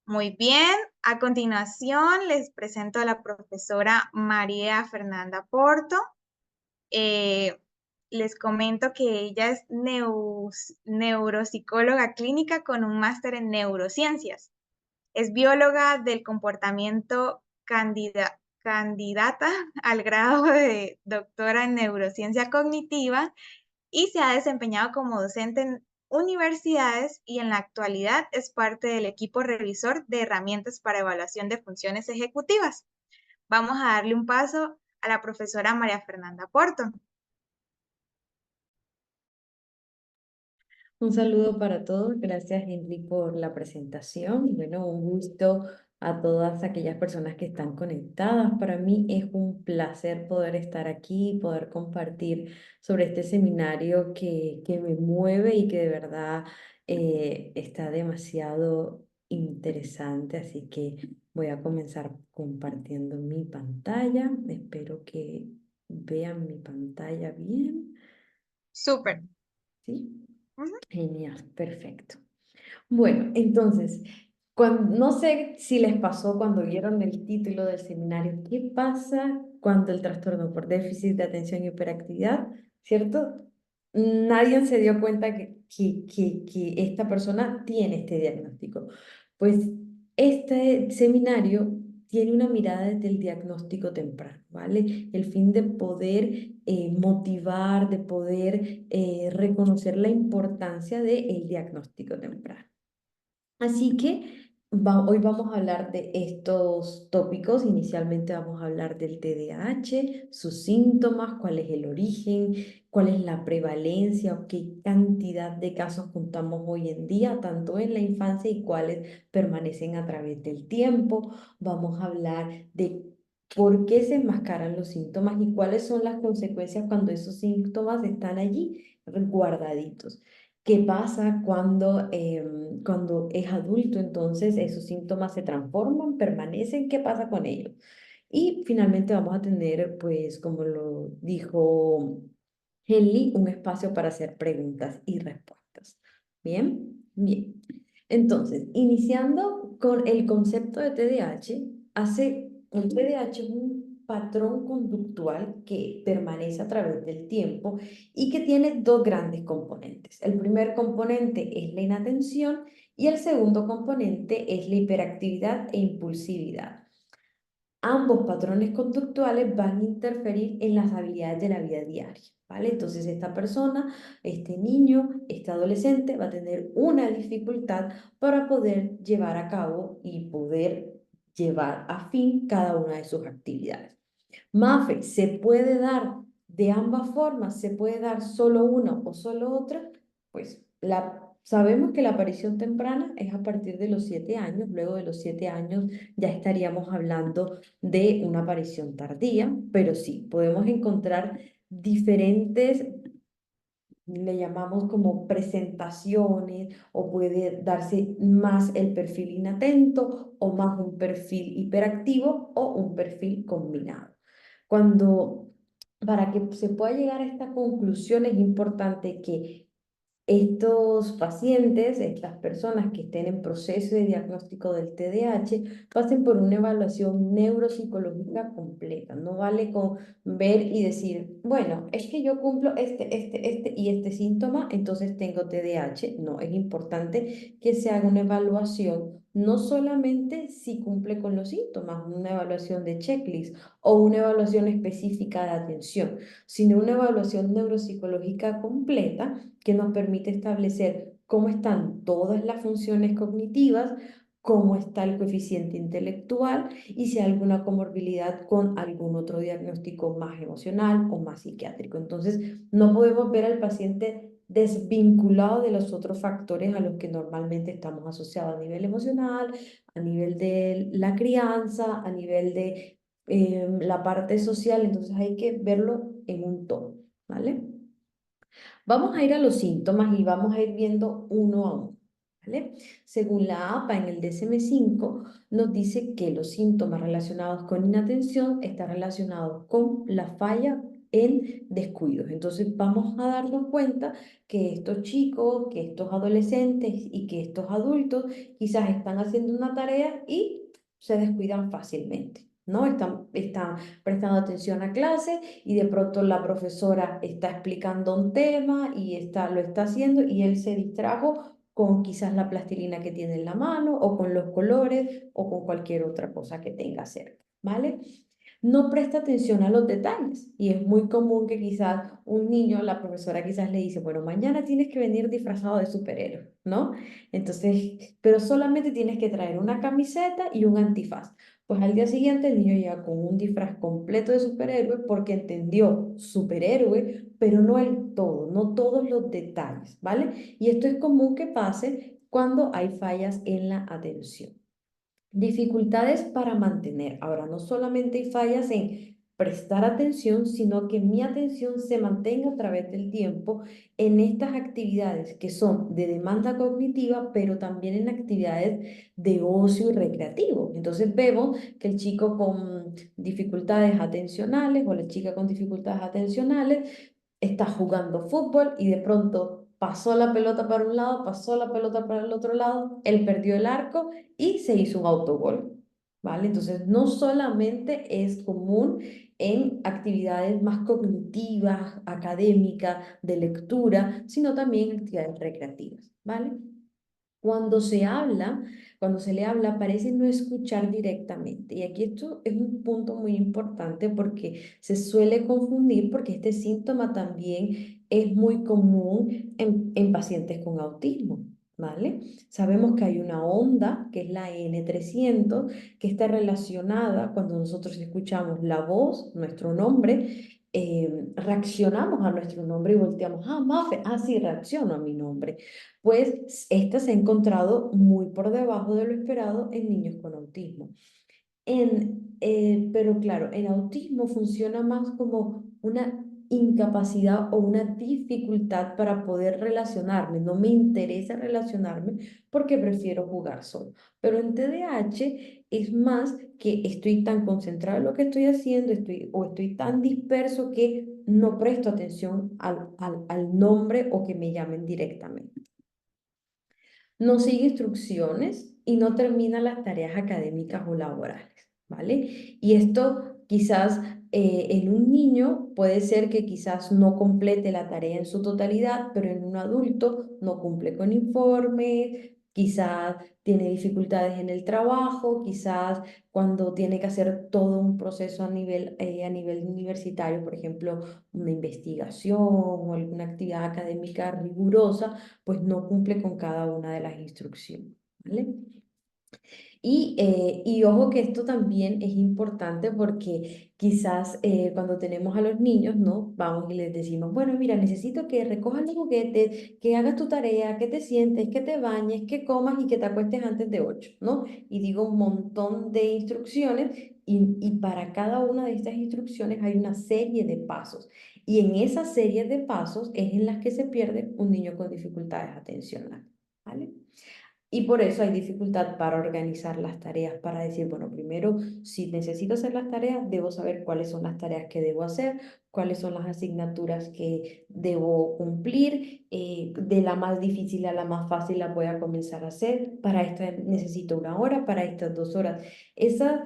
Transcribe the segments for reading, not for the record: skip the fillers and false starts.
Muy bien, a continuación les presento a la profesora María Fernanda Porto. Eh, Les comento que ella es neuropsicóloga clínica con un máster en neurociencias. Es bióloga del comportamiento candidata al grado de doctora en neurociencia cognitiva y se ha desempeñado como docente en universidades y en la actualidad es parte del equipo revisor de herramientas para evaluación de funciones ejecutivas. Vamos a darle un paso a la profesora María Fernanda Porto. Un saludo para todos. Gracias, Henry, por la presentación. Bueno, un gusto a todas aquellas personas que están conectadas. Para mí es un placer poder estar aquí y poder compartir sobre este seminario que me mueve y que de verdad está demasiado interesante. Así que voy a comenzar compartiendo mi pantalla. Espero que vean mi pantalla bien. Súper. ¿Sí? Ujú. Genial, perfecto. Bueno, entonces, no sé si les pasó cuando vieron el título del seminario, ¿qué pasa cuando el trastorno por déficit de atención y hiperactividad, ¿cierto? Nadie se dio cuenta que esta persona tiene este diagnóstico. Pues este seminario tiene una mirada desde el diagnóstico temprano, ¿vale? El fin de poder motivar, de poder reconocer la importancia del diagnóstico temprano. Así que hoy vamos a hablar de estos tópicos. Inicialmente vamos a hablar del TDAH, sus síntomas, cuál es el origen, cuál es la prevalencia o qué cantidad de casos contamos hoy en día, tanto en la infancia y cuáles permanecen a través del tiempo. Vamos a hablar de por qué se enmascaran los síntomas y cuáles son las consecuencias cuando esos síntomas están allí guardaditos. ¿Qué pasa cuando es adulto? Entonces esos síntomas se transforman, permanecen. ¿Qué pasa con ellos? Y finalmente vamos a tener, pues, como lo dijo Henley, un espacio para hacer preguntas y respuestas. ¿Bien? Bien. Entonces, iniciando con el concepto de TDAH, el TDAH es un patrón conductual que permanece a través del tiempo y que tiene dos grandes componentes. El primer componente es la inatención y el segundo componente es la hiperactividad e impulsividad. Ambos patrones conductuales van a interferir en las habilidades de la vida diaria, ¿vale? Entonces esta persona, este niño, este adolescente va a tener una dificultad para poder llevar a cabo y poder llevar a fin cada una de sus actividades. Mafe, ¿se puede dar de ambas formas? ¿Se puede dar solo una o solo otra? Pues sabemos que la aparición temprana es a partir de los 7 años. Luego de los 7 años ya estaríamos hablando de una aparición tardía, pero sí, podemos encontrar diferentes, le llamamos como presentaciones, o puede darse más el perfil inatento o más un perfil hiperactivo o un perfil combinado. Cuando, para que se pueda llegar a esta conclusión es importante que estos pacientes, estas personas que estén en proceso de diagnóstico del TDAH, pasen por una evaluación neuropsicológica completa. No vale con ver y decir, bueno, es que yo cumplo este y este síntoma, entonces tengo TDAH. No, es importante que se haga una evaluación, no solamente si cumple con los síntomas, una evaluación de checklist o una evaluación específica de atención, sino una evaluación neuropsicológica completa que nos permite establecer cómo están todas las funciones cognitivas, cómo está el coeficiente intelectual y si hay alguna comorbilidad con algún otro diagnóstico más emocional o más psiquiátrico. Entonces, no podemos ver al paciente desvinculado de los otros factores a los que normalmente estamos asociados a nivel emocional, a nivel de la crianza, a nivel de la parte social. Entonces, hay que verlo en un todo, ¿vale? Vamos a ir a los síntomas y vamos a ir viendo uno a uno, ¿vale? Según la APA en el DSM-5 nos dice que los síntomas relacionados con inatención están relacionados con la falla en descuidos. Entonces vamos a darnos cuenta que estos chicos, que estos adolescentes y que estos adultos quizás están haciendo una tarea y se descuidan fácilmente, ¿no? Están prestando atención a clase y de pronto la profesora está explicando un tema y lo está haciendo y él se distrajo con quizás la plastilina que tiene en la mano o con los colores o con cualquier otra cosa que tenga cerca, ¿vale? No presta atención a los detalles y es muy común que quizás un niño, la profesora quizás le dice, bueno, mañana tienes que venir disfrazado de superhéroe, ¿no? Entonces, pero solamente tienes que traer una camiseta y un antifaz. Pues al día siguiente el niño llega con un disfraz completo de superhéroe porque entendió superhéroe, pero no el todo, no todos los detalles, ¿vale? Y esto es común que pase cuando hay fallas en la atención. Dificultades para mantener. Ahora, no solamente hay fallas en prestar atención, sino que mi atención se mantenga a través del tiempo en estas actividades que son de demanda cognitiva, pero también en actividades de ocio y recreativo. Entonces vemos que el chico con dificultades atencionales o la chica con dificultades atencionales está jugando fútbol y de pronto pasó la pelota para un lado, pasó la pelota para el otro lado, él perdió el arco y se hizo un autogol, ¿vale? Entonces, no solamente es común en actividades más cognitivas, académicas, de lectura, sino también en actividades recreativas, ¿vale? Cuando se habla, cuando se le habla, parece no escuchar directamente. Y aquí esto es un punto muy importante porque se suele confundir porque este síntoma también es muy común en pacientes con autismo, ¿vale? Sabemos que hay una onda, que es la N300 que está relacionada cuando nosotros escuchamos la voz, nuestro nombre, reaccionamos a nuestro nombre y volteamos, ah, Mafe, ah, sí, reacciono a mi nombre. Pues esta se ha encontrado muy por debajo de lo esperado en niños con autismo. Pero claro, en autismo funciona más como una incapacidad o una dificultad para poder relacionarme. No me interesa relacionarme porque prefiero jugar solo. Pero en TDAH es más que estoy tan concentrado en lo que estoy haciendo o estoy tan disperso que no presto atención al nombre o que me llamen directamente. No sigue instrucciones y no termina las tareas académicas o laborales, ¿vale? Y esto quizás en un niño puede ser que quizás no complete la tarea en su totalidad, pero en un adulto no cumple con informes, quizás tiene dificultades en el trabajo, quizás cuando tiene que hacer todo un proceso a nivel universitario, por ejemplo, una investigación o alguna actividad académica rigurosa, pues no cumple con cada una de las instrucciones, ¿vale? Y ojo que esto también es importante porque quizás cuando tenemos a los niños, ¿no? Vamos y les decimos, bueno, mira, necesito que recojas los juguetes, que hagas tu tarea, que te sientes, que te bañes, que comas y que te acuestes antes de 8, ¿no? Y digo un montón de instrucciones y para cada una de estas instrucciones hay una serie de pasos. Y en esa serie de pasos es en las que se pierde un niño con dificultades atencionales, ¿vale? Y por eso hay dificultad para organizar las tareas, para decir, bueno, primero, si necesito hacer las tareas, debo saber cuáles son las tareas que debo hacer, cuáles son las asignaturas que debo cumplir, de la más difícil a la más fácil la voy a comenzar a hacer, para esta necesito 1 hora, para estas 2 horas. Esa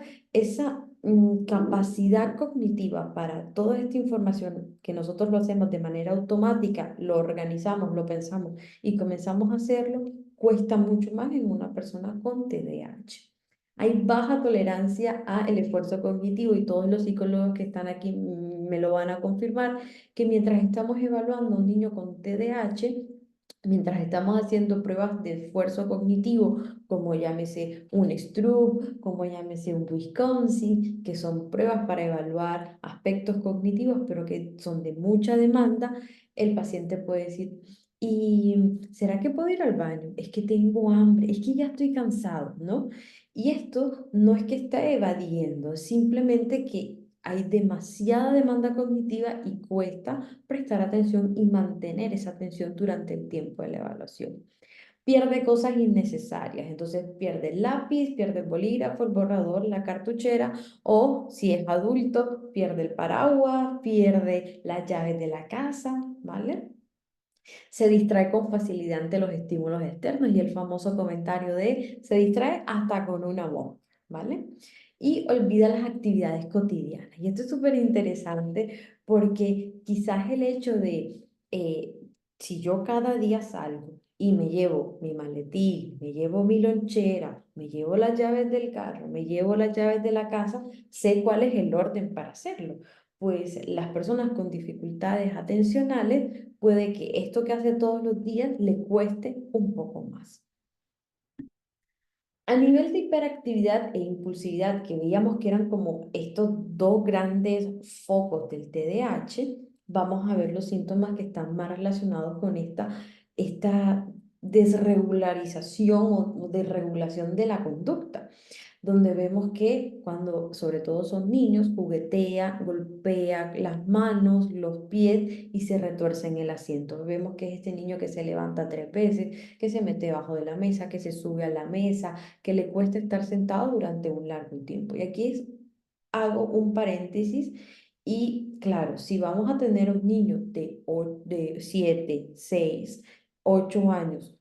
capacidad cognitiva para toda esta información que nosotros lo hacemos de manera automática, lo organizamos, lo pensamos y comenzamos a hacerlo cuesta mucho más en una persona con TDAH. Hay baja tolerancia al esfuerzo cognitivo y todos los psicólogos que están aquí me lo van a confirmar, que mientras estamos evaluando a un niño con TDAH, mientras estamos haciendo pruebas de esfuerzo cognitivo, como llámese un Stroop, como llámese un Wisconsin, que son pruebas para evaluar aspectos cognitivos, pero que son de mucha demanda, el paciente puede decir, ¿y será que puedo ir al baño? Es que tengo hambre, es que ya estoy cansado, ¿no? Y esto no es que está evadiendo, simplemente que hay demasiada demanda cognitiva y cuesta prestar atención y mantener esa atención durante el tiempo de la evaluación. pierde cosas innecesarias. Entonces pierde el lápiz, pierde el bolígrafo, el borrador, la cartuchera, o si es adulto, pierde el paraguas, pierde las llaves de la casa, ¿vale? Se distrae con facilidad ante los estímulos externos y el famoso comentario de se distrae hasta con una voz, ¿vale? Y olvida las actividades cotidianas. Y esto es súper interesante porque quizás el hecho de, si yo cada día salgo y me llevo mi maletín, me llevo mi lonchera, me llevo las llaves del carro, me llevo las llaves de la casa, sé cuál es el orden para hacerlo. Pues las personas con dificultades atencionales puede que esto que hace todos los días le cueste un poco más. A nivel de hiperactividad e impulsividad, que veíamos que eran como estos dos grandes focos del TDAH, vamos a ver los síntomas que están más relacionados con esta desregularización o desregulación de la conducta, donde vemos que cuando sobre todo son niños, juguetea, golpea las manos, los pies y se retuerce en el asiento. Vemos que es este niño que se levanta 3 veces, que se mete debajo de la mesa, que se sube a la mesa, que le cuesta estar sentado durante un largo tiempo. Y aquí hago un paréntesis y claro, si vamos a tener un niño de 7, 6, 8 años,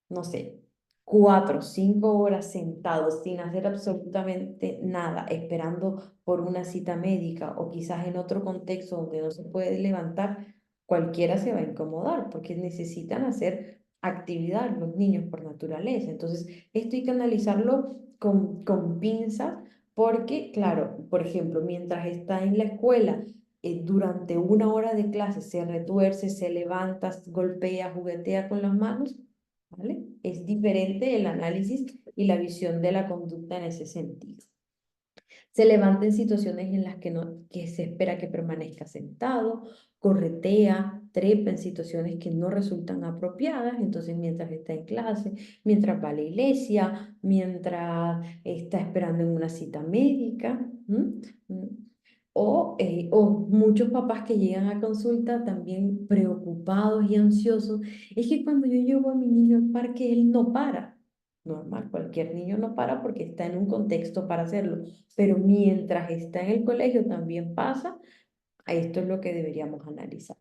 no sé, 4, 5 horas sentados sin hacer absolutamente nada, esperando por una cita médica o quizás en otro contexto donde no se puede levantar, cualquiera se va a incomodar porque necesitan hacer actividad los niños por naturaleza. Entonces, esto hay que analizarlo con pinzas porque, claro, por ejemplo, mientras está en la escuela, durante una hora de clase se retuerce, se levanta, golpea, juguetea con las manos, ¿vale? Es diferente el análisis y la visión de la conducta en ese sentido. Se levanta en situaciones en las que, no, que se espera que permanezca sentado, corretea, trepa en situaciones que no resultan apropiadas, entonces mientras está en clase, mientras va a la iglesia, mientras está esperando en una cita médica. O muchos papás que llegan a consulta también preocupados y ansiosos. Es que cuando yo llevo a mi niño al parque, él no para. Normal, cualquier niño no para porque está en un contexto para hacerlo, pero mientras está en el colegio también pasa. Esto es lo que deberíamos analizar.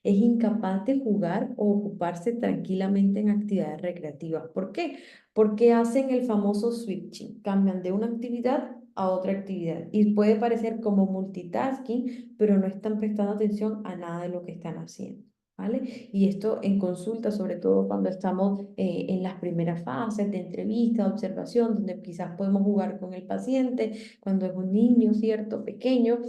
Es incapaz de jugar o ocuparse tranquilamente en actividades recreativas. ¿Por qué? Porque hacen el famoso switching, cambian de una actividad a otra actividad y puede parecer como multitasking, pero no están prestando atención a nada de lo que están haciendo. ¿Vale? Y esto en consulta, sobre todo cuando estamos en las primeras fases de entrevista, observación, donde quizás podemos jugar con el paciente, cuando es un niño, ¿cierto? Pequeño,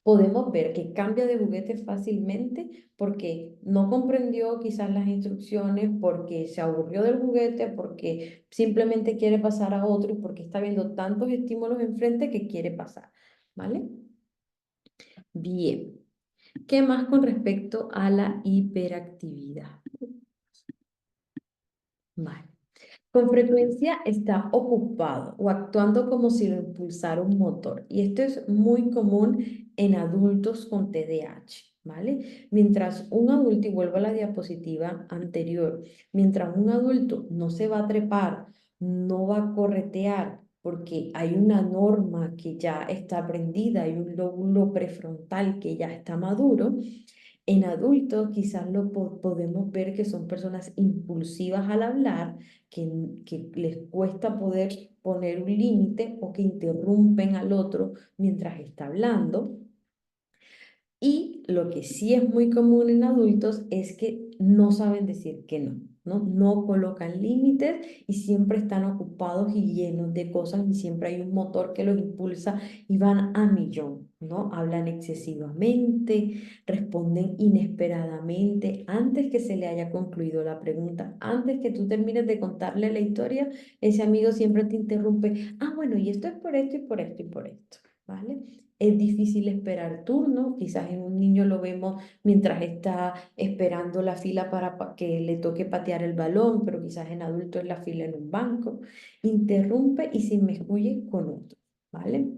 podemos ver que cambia de juguete fácilmente porque no comprendió quizás las instrucciones, porque se aburrió del juguete, porque simplemente quiere pasar a otro y porque está viendo tantos estímulos enfrente que quiere pasar, ¿vale? Bien. ¿Qué más con respecto a la hiperactividad? Vale. Con frecuencia está ocupado o actuando como si lo impulsara un motor. Y esto es muy común en adultos con TDAH, ¿vale? Mientras un adulto, y vuelvo a la diapositiva anterior, mientras un adulto no se va a trepar, no va a corretear, porque hay una norma que ya está aprendida, hay un lóbulo prefrontal que ya está maduro. En adultos quizás podemos ver que son personas impulsivas al hablar, que les cuesta poder poner un límite o que interrumpen al otro mientras está hablando. Y lo que sí es muy común en adultos es que no saben decir que no, ¿no? No colocan límites y siempre están ocupados y llenos de cosas y siempre hay un motor que los impulsa y van a millón, ¿no? Hablan excesivamente, responden inesperadamente antes que se le haya concluido la pregunta, antes que tú termines de contarle la historia, ese amigo siempre te interrumpe, ah, bueno, y esto es por esto y por esto y por esto, ¿vale? Es difícil esperar turno, quizás en un niño lo vemos mientras está esperando la fila para que le toque patear el balón, pero quizás en adulto es la fila en un banco. Interrumpe y se inmiscuye con otro, ¿vale?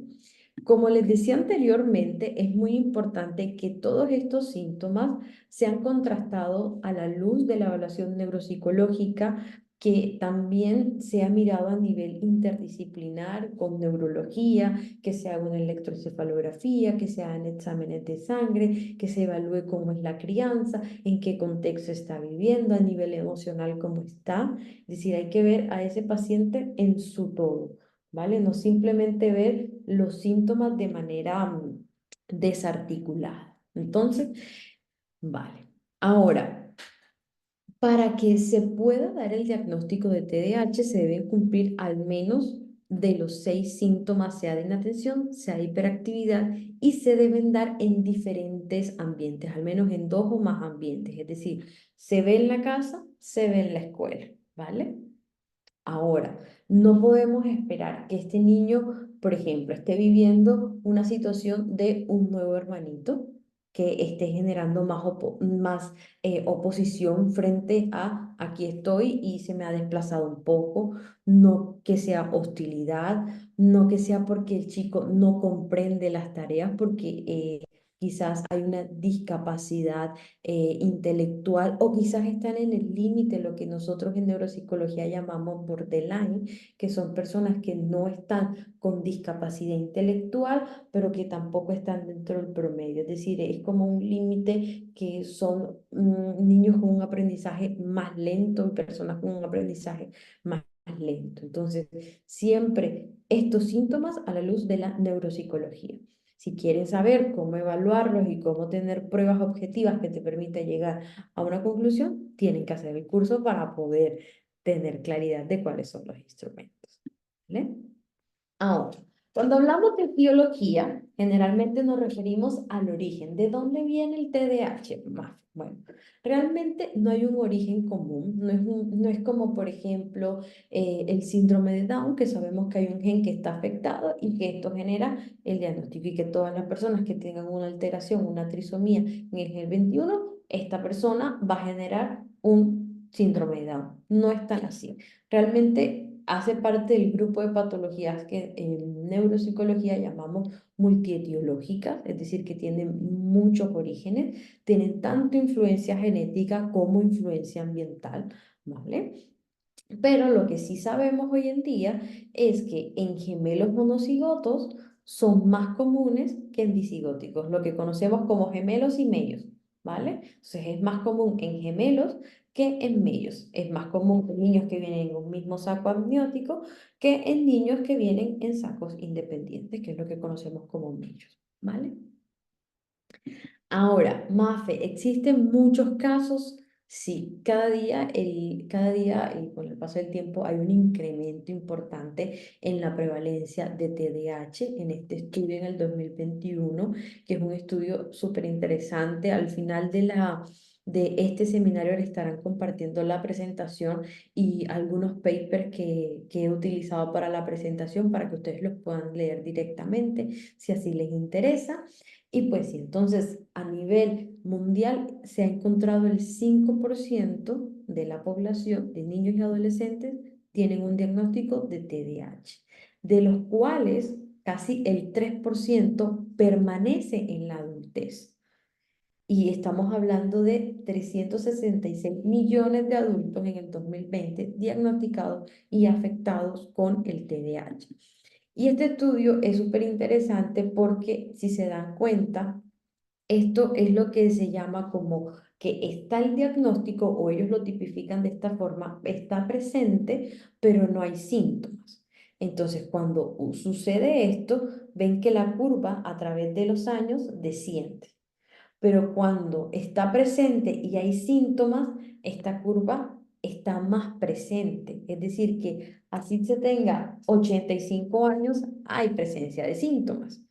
Como les decía anteriormente, es muy importante que todos estos síntomas sean contrastados a la luz de la evaluación neuropsicológica que también sea mirado a nivel interdisciplinar con neurología, que se haga una electroencefalografía, que se hagan exámenes de sangre, que se evalúe cómo es la crianza, en qué contexto está viviendo, a nivel emocional cómo está. Es decir, hay que ver a ese paciente en su todo, ¿vale? No simplemente ver los síntomas de manera desarticulada. Entonces, vale. Ahora, para que se pueda dar el diagnóstico de TDAH, se deben cumplir al menos de los 6 síntomas, sea de inatención, sea de hiperactividad, y se deben dar en diferentes ambientes, al menos en 2 o más ambientes. Es decir, se ve en la casa, se ve en la escuela, ¿vale? Ahora, no podemos esperar que este niño, por ejemplo, esté viviendo una situación de un nuevo hermanito que esté generando más oposición frente a aquí estoy y se me ha desplazado un poco, no que sea hostilidad, no que sea porque el chico no comprende las tareas, porque quizás hay una discapacidad intelectual, o quizás están en el límite, lo que nosotros en neuropsicología llamamos borderline, que son personas que no están con discapacidad intelectual, pero que tampoco están dentro del promedio. Es decir, es como un límite que son niños con un aprendizaje más lento y personas con un aprendizaje más lento. Entonces, siempre estos síntomas a la luz de la neuropsicología. Si quieren saber cómo evaluarlos y cómo tener pruebas objetivas que te permitan llegar a una conclusión, tienen que hacer el curso para poder tener claridad de cuáles son los instrumentos. ¿Vale? Ahora, cuando hablamos de biología, generalmente nos referimos al origen. ¿De dónde viene el TDAH? Bueno, realmente no hay un origen común. No es como, por ejemplo, el síndrome de Down, que sabemos que hay un gen que está afectado y que esto genera el diagnóstico, y que todas las personas que tengan una alteración, una trisomía en el gen 21, esta persona va a generar un síndrome de Down. No es tan así. Realmente hace parte del grupo de patologías que en neuropsicología llamamos multietiológicas, es decir, que tienen muchos orígenes, tienen tanto influencia genética como influencia ambiental, ¿vale? Pero lo que sí sabemos hoy en día es que en gemelos monocigotos son más comunes que en disigóticos, lo que conocemos como gemelos y mellos, ¿vale? Entonces es más común en gemelos que en mellos. Es más común en niños que vienen en un mismo saco amniótico que en niños que vienen en sacos independientes, que es lo que conocemos como mellos, ¿vale? Ahora, Mafe, ¿existen muchos casos? Sí, cada día y con el paso del tiempo hay un incremento importante en la prevalencia de TDAH en este estudio en el 2021, que es un estudio súper interesante. Al final de este seminario le estarán compartiendo la presentación y algunos papers que he utilizado para la presentación para que ustedes los puedan leer directamente si así les interesa. Y pues sí, entonces a nivel mundial se ha encontrado el 5% de la población de niños y adolescentes tienen un diagnóstico de TDAH, de los cuales casi el 3% permanece en la adultez. Y estamos hablando de 366 millones de adultos en el 2020 diagnosticados y afectados con el TDAH. Y este estudio es súper interesante porque, si se dan cuenta, esto es lo que se llama como que está el diagnóstico, o ellos lo tipifican de esta forma: está presente, pero no hay síntomas. Entonces, cuando sucede esto, ven que la curva a través de los años desciende. Pero cuando está presente y hay síntomas, esta curva está más presente. Es decir, que así se tenga 85 años, hay presencia de síntomas.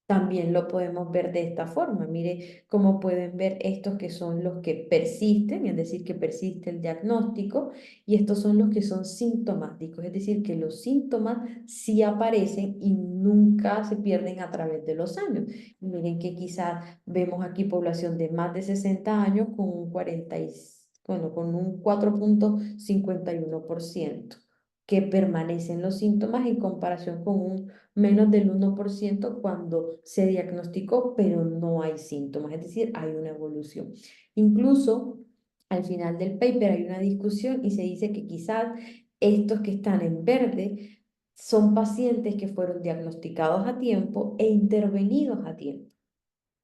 También lo podemos ver de esta forma. Mire cómo pueden ver estos que son los que persisten, es decir, que persiste el diagnóstico, y estos son los que son sintomáticos, es decir, que los síntomas sí aparecen y nunca se pierden a través de los años. Miren que quizás vemos aquí población de más de 60 años con un 40 bueno, con un 4,51% que permanecen los síntomas, en comparación con un menos del 1% cuando se diagnosticó, pero no hay síntomas, es decir, hay una evolución. Incluso al final del paper hay una discusión y se dice que quizás estos que están en verde son pacientes que fueron diagnosticados a tiempo e intervenidos a tiempo.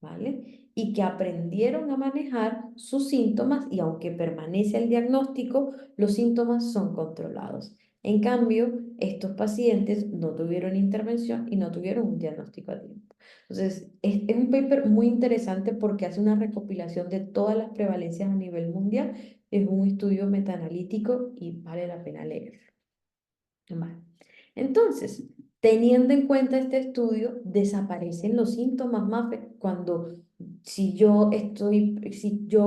¿Vale? Y que aprendieron a manejar sus síntomas y aunque permanece el diagnóstico, los síntomas son controlados. En cambio, estos pacientes no tuvieron intervención y no tuvieron un diagnóstico a tiempo. Entonces, es un paper muy interesante porque hace una recopilación de todas las prevalencias a nivel mundial. Es un estudio metaanalítico y vale la pena leerlo. Vale. Entonces, teniendo en cuenta este estudio, desaparecen los síntomas más cuando si yo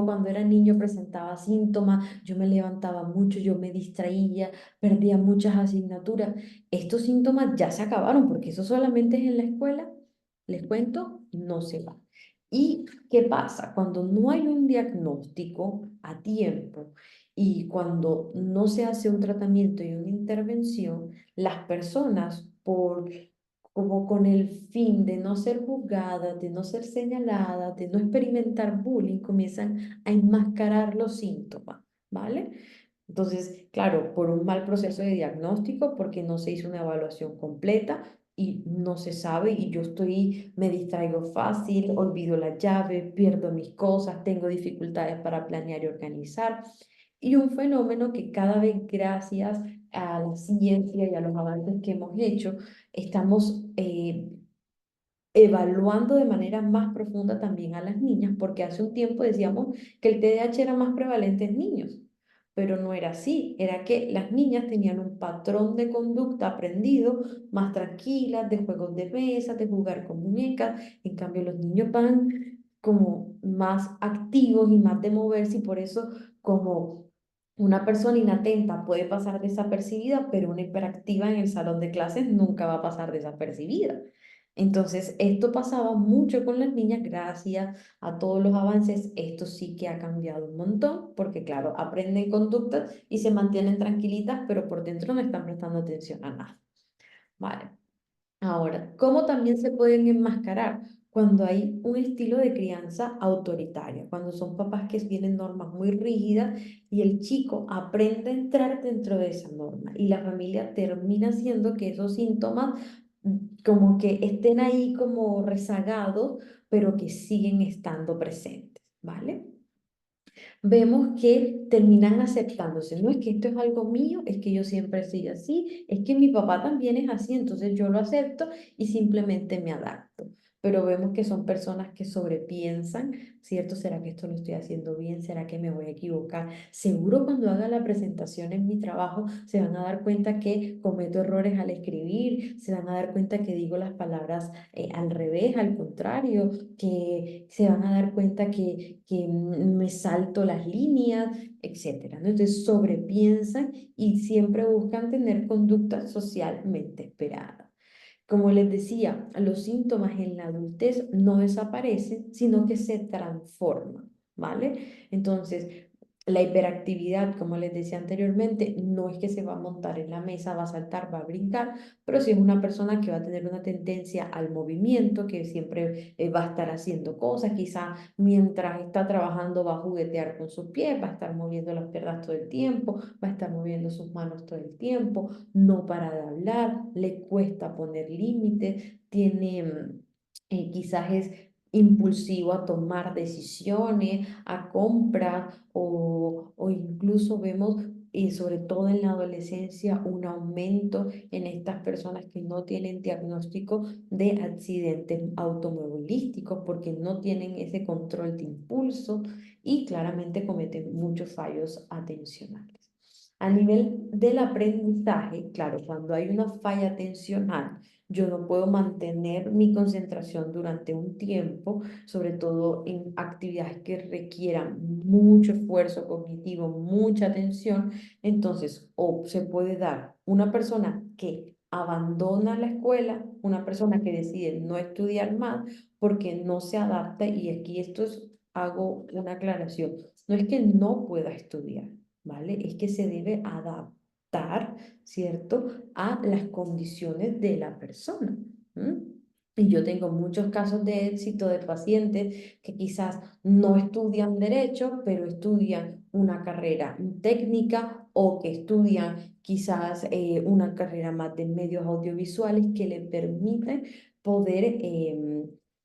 cuando era niño presentaba síntomas, yo me levantaba mucho, yo me distraía, perdía muchas asignaturas. Estos síntomas ya se acabaron porque eso solamente es en la escuela. Les cuento, no se va. ¿Y qué pasa? Cuando no hay un diagnóstico a tiempo, y cuando no se hace un tratamiento y una intervención, las personas, como con el fin de no ser juzgadas, de no ser señaladas, de no experimentar bullying, comienzan a enmascarar los síntomas, ¿vale? Entonces, claro, por un mal proceso de diagnóstico, porque no se hizo una evaluación completa y no se sabe y me distraigo fácil, olvido la llave, pierdo mis cosas, tengo dificultades para planear y organizar. Y un fenómeno que cada vez gracias a la ciencia y a los avances que hemos hecho, estamos evaluando de manera más profunda también a las niñas, porque hace un tiempo decíamos que el TDAH era más prevalente en niños, pero no era así, era que las niñas tenían un patrón de conducta aprendido, más tranquilas, de juegos de mesa, de jugar con muñecas, en cambio los niños van como más activos y más de moverse y por eso como una persona inatenta puede pasar desapercibida, pero una hiperactiva en el salón de clases nunca va a pasar desapercibida. Entonces, esto pasaba mucho con las niñas, gracias a todos los avances, esto sí que ha cambiado un montón, porque claro, aprenden conductas y se mantienen tranquilitas, pero por dentro no están prestando atención a nada. Vale. Ahora, ¿cómo también se pueden enmascarar? Cuando hay un estilo de crianza autoritaria, cuando son papás que tienen normas muy rígidas y el chico aprende a entrar dentro de esa norma y la familia termina haciendo que esos síntomas como que estén ahí como rezagados, pero que siguen estando presentes, ¿vale? Vemos que terminan aceptándose. No es que esto es algo mío, es que yo siempre he sido así, es que mi papá también es así, entonces yo lo acepto y simplemente me adapto. Pero vemos que son personas que sobrepiensan, ¿cierto? ¿Será que esto lo estoy haciendo bien? ¿Será que me voy a equivocar? Seguro cuando haga la presentación en mi trabajo se van a dar cuenta que cometo errores al escribir, se van a dar cuenta que digo las palabras al revés, al contrario, que se van a dar cuenta que me salto las líneas, etcétera, ¿no? Entonces sobrepiensan y siempre buscan tener conductas socialmente esperadas. Como les decía, los síntomas en la adultez no desaparecen, sino que se transforman, ¿vale? Entonces, la hiperactividad, como les decía anteriormente, no es que se va a montar en la mesa, va a saltar, va a brincar, pero sí es una persona que va a tener una tendencia al movimiento, que siempre va a estar haciendo cosas, quizá mientras está trabajando va a juguetear con sus pies, va a estar moviendo las piernas todo el tiempo, va a estar moviendo sus manos todo el tiempo, no para de hablar, le cuesta poner límites, tiene quizás es impulsivo a tomar decisiones, a compras o incluso vemos, sobre todo en la adolescencia, un aumento en estas personas que no tienen diagnóstico de accidentes automovilísticos porque no tienen ese control de impulso y claramente cometen muchos fallos atencionales. A nivel del aprendizaje, claro, cuando hay una falla atencional, yo no puedo mantener mi concentración durante un tiempo, sobre todo en actividades que requieran mucho esfuerzo cognitivo, mucha atención. Entonces, o se puede dar una persona que abandona la escuela, una persona que decide no estudiar más porque no se adapta, y aquí hago una aclaración, no es que no pueda estudiar, ¿vale? Es que se debe adaptar, ¿cierto? A las condiciones de la persona. Y yo tengo muchos casos de éxito de pacientes que quizás no estudian derecho, pero estudian una carrera técnica o que estudian quizás una carrera más de medios audiovisuales que le permiten poder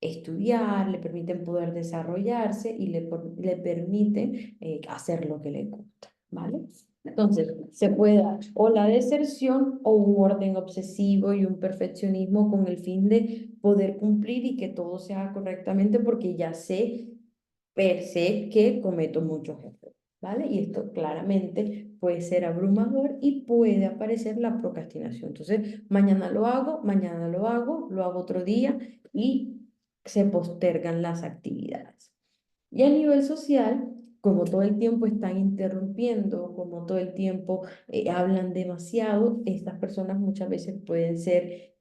estudiar, le permiten poder desarrollarse y le permiten hacer lo que le gusta, ¿vale? Entonces, se puede dar o la deserción o un orden obsesivo y un perfeccionismo con el fin de poder cumplir y que todo se haga correctamente porque ya sé per se que cometo muchos errores, ¿vale? Y esto claramente puede ser abrumador y puede aparecer la procrastinación. Entonces, mañana lo hago otro día y se postergan las actividades. Y a nivel social, como todo el tiempo están interrumpiendo, como todo el tiempo hablan demasiado, estas personas muchas veces pueden ser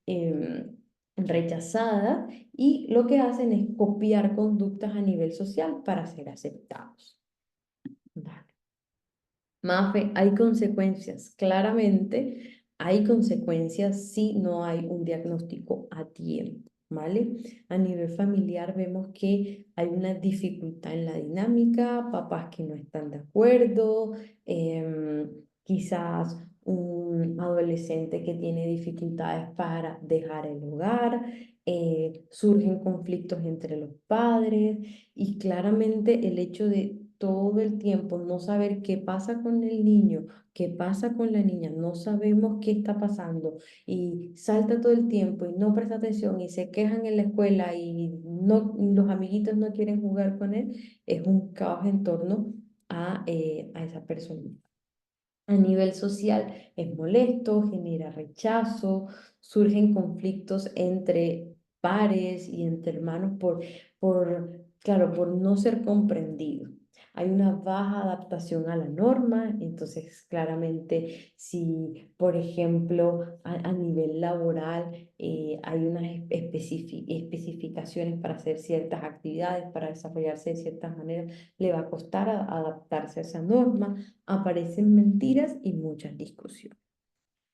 rechazadas y lo que hacen es copiar conductas a nivel social para ser aceptados. Vale. Mafe, hay consecuencias, claramente hay consecuencias si no hay un diagnóstico a tiempo, ¿vale? A nivel familiar vemos que hay una dificultad en la dinámica, papás que no están de acuerdo, quizás un adolescente que tiene dificultades para dejar el hogar, surgen conflictos entre los padres y claramente el hecho de todo el tiempo no saber qué pasa con el niño, qué pasa con la niña, no sabemos qué está pasando y salta todo el tiempo y no presta atención y se quejan en la escuela y no, los amiguitos no quieren jugar con él, es un caos en torno a esa persona. A nivel social es molesto, genera rechazo, surgen conflictos entre pares y entre hermanos claro, por no ser comprendido. Hay una baja adaptación a la norma, entonces claramente si, por ejemplo, a nivel laboral hay unas especificaciones para hacer ciertas actividades, para desarrollarse de ciertas maneras, le va a costar adaptarse a esa norma, aparecen mentiras y muchas discusiones.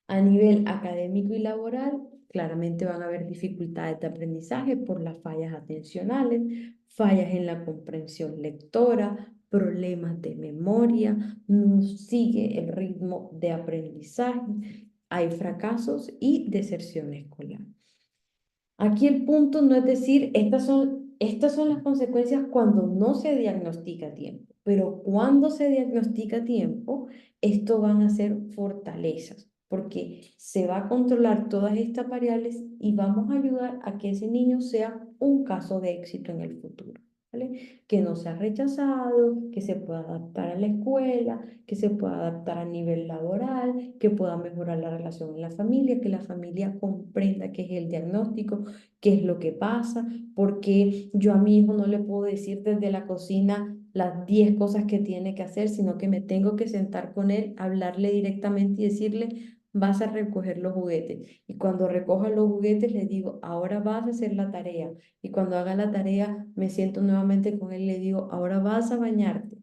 A nivel académico y laboral, claramente van a haber dificultades de aprendizaje por las fallas atencionales, fallas en la comprensión lectora, problemas de memoria, no sigue el ritmo de aprendizaje, hay fracasos y deserción escolar. Aquí el punto no es decir, estas son las consecuencias cuando no se diagnostica a tiempo, pero cuando se diagnostica a tiempo, esto van a ser fortalezas, porque se va a controlar todas estas variables y vamos a ayudar a que ese niño sea un caso de éxito en el futuro. ¿Vale? Que no sea rechazado, que se pueda adaptar a la escuela, que se pueda adaptar a nivel laboral, que pueda mejorar la relación en la familia, que la familia comprenda qué es el diagnóstico, qué es lo que pasa, porque yo a mi hijo no le puedo decir desde la cocina las 10 cosas que tiene que hacer, sino que me tengo que sentar con él, hablarle directamente y decirle, vas a recoger los juguetes. Y cuando recoja los juguetes, le digo, ahora vas a hacer la tarea. Y cuando haga la tarea, me siento nuevamente con él y le digo, ahora vas a bañarte.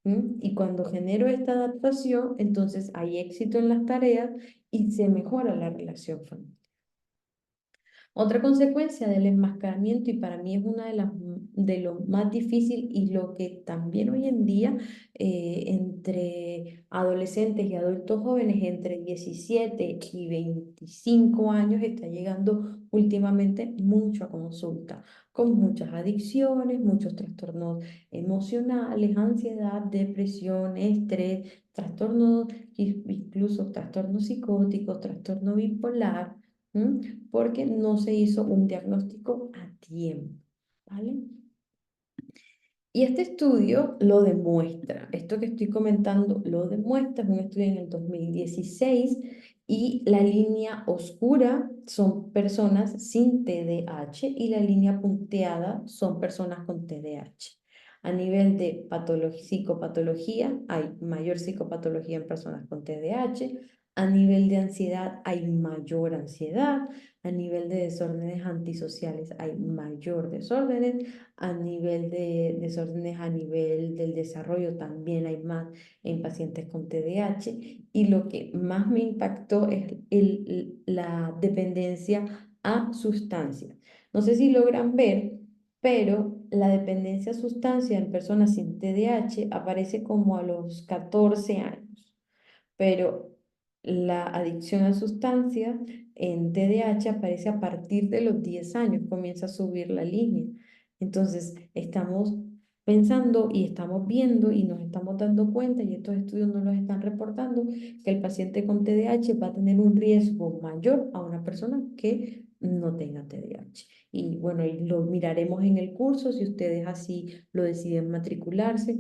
Y cuando genero esta adaptación, entonces hay éxito en las tareas y se mejora la relación familiar. Otra consecuencia del enmascaramiento, y para mí es una de lo más difícil y lo que también hoy en día entre adolescentes y adultos jóvenes entre 17 y 25 años está llegando últimamente mucho a consulta, con muchas adicciones, muchos trastornos emocionales, ansiedad, depresión, estrés, trastornos, incluso trastornos psicóticos, trastorno bipolar. Porque no se hizo un diagnóstico a tiempo, ¿vale? Y este estudio lo demuestra, esto que estoy comentando lo demuestra, es un estudio en el 2016 y la línea oscura son personas sin TDAH y la línea punteada son personas con TDAH. A nivel de psicopatología, hay mayor psicopatología en personas con TDAH. A nivel de ansiedad, hay mayor ansiedad. A nivel de desórdenes antisociales, hay mayor desórdenes. A nivel de desórdenes a nivel del desarrollo también hay más en pacientes con TDAH y lo que más me impactó es la dependencia a sustancias. No sé si logran ver, pero la dependencia a sustancia en personas sin TDAH aparece como a los 14 años, pero la adicción a sustancias en TDAH aparece a partir de los 10 años, comienza a subir la línea. Entonces, estamos pensando y estamos viendo y nos estamos dando cuenta, y estos estudios nos los están reportando, que el paciente con TDAH va a tener un riesgo mayor a una persona que no tenga TDAH. Y bueno, y lo miraremos en el curso si ustedes así lo deciden matricularse.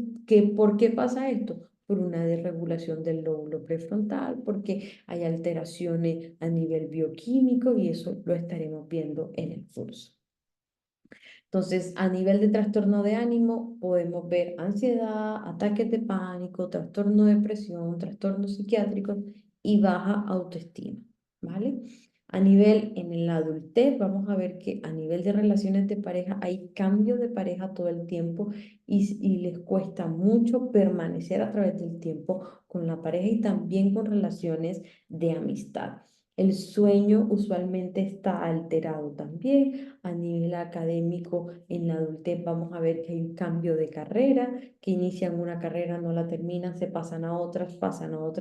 ¿Por qué pasa esto? Por una desregulación del lóbulo prefrontal, porque hay alteraciones a nivel bioquímico y eso lo estaremos viendo en el curso. Entonces, a nivel de trastorno de ánimo, podemos ver ansiedad, ataques de pánico, trastorno de depresión, trastornos psiquiátricos y baja autoestima, ¿vale? A nivel en la adultez, vamos a ver que a nivel de relaciones de pareja hay cambios de pareja todo el tiempo y les cuesta mucho permanecer a través del tiempo con la pareja y también con relaciones de amistad. El sueño usualmente está alterado también. A nivel académico, en la adultez vamos a ver que hay un cambio de carrera, que inician una carrera, no la terminan, se pasan a otra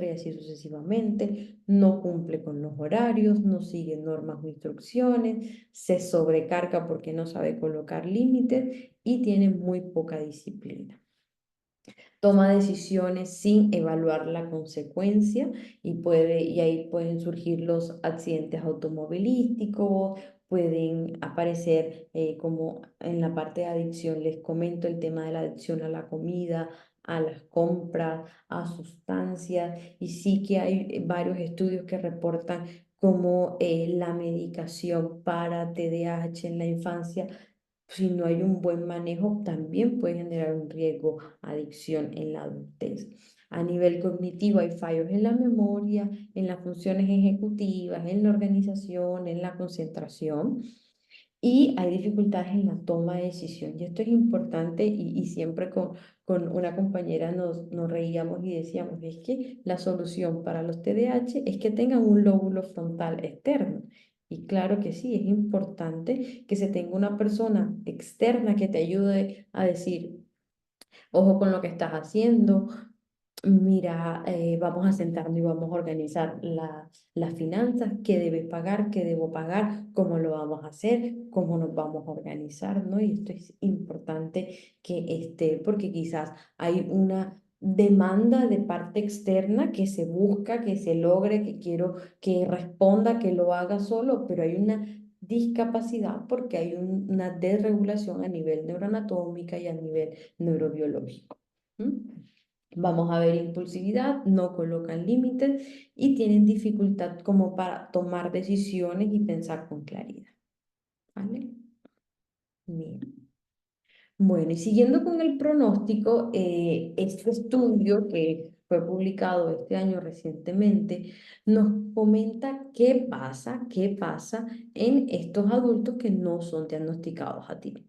y así sucesivamente. No cumple con los horarios, no sigue normas o instrucciones, se sobrecarga porque no sabe colocar límites y tiene muy poca disciplina. Toma decisiones sin evaluar la consecuencia y ahí pueden surgir los accidentes automovilísticos, pueden aparecer como en la parte de adicción, les comento el tema de la adicción a la comida, a las compras, a sustancias, y sí que hay varios estudios que reportan como la medicación para TDAH en la infancia, si no hay un buen manejo, también puede generar un riesgo a adicción en la adultez. A nivel cognitivo hay fallos en la memoria, en las funciones ejecutivas, en la organización, en la concentración y hay dificultades en la toma de decisión. Y esto es importante y siempre con una compañera nos reíamos y decíamos, es que la solución para los TDAH es que tengan un lóbulo frontal externo. Y claro que sí, es importante que se tenga una persona externa que te ayude a decir, ojo con lo que estás haciendo, mira, vamos a sentarnos y vamos a organizar las finanzas, qué debes pagar, qué debo pagar, cómo lo vamos a hacer, cómo nos vamos a organizar, ¿no? Y esto es importante que esté, porque quizás hay una demanda de parte externa que se busca, que se logre, que quiero que responda, que lo haga solo, pero hay una discapacidad porque hay una desregulación a nivel neuroanatómica y a nivel neurobiológico. ¿Mm? Vamos a ver impulsividad, no colocan límites y tienen dificultad como para tomar decisiones y pensar con claridad. ¿Vale? Bien. Bueno, y siguiendo con el pronóstico, este estudio que fue publicado este año recientemente nos comenta qué pasa en estos adultos que no son diagnosticados a tiempo.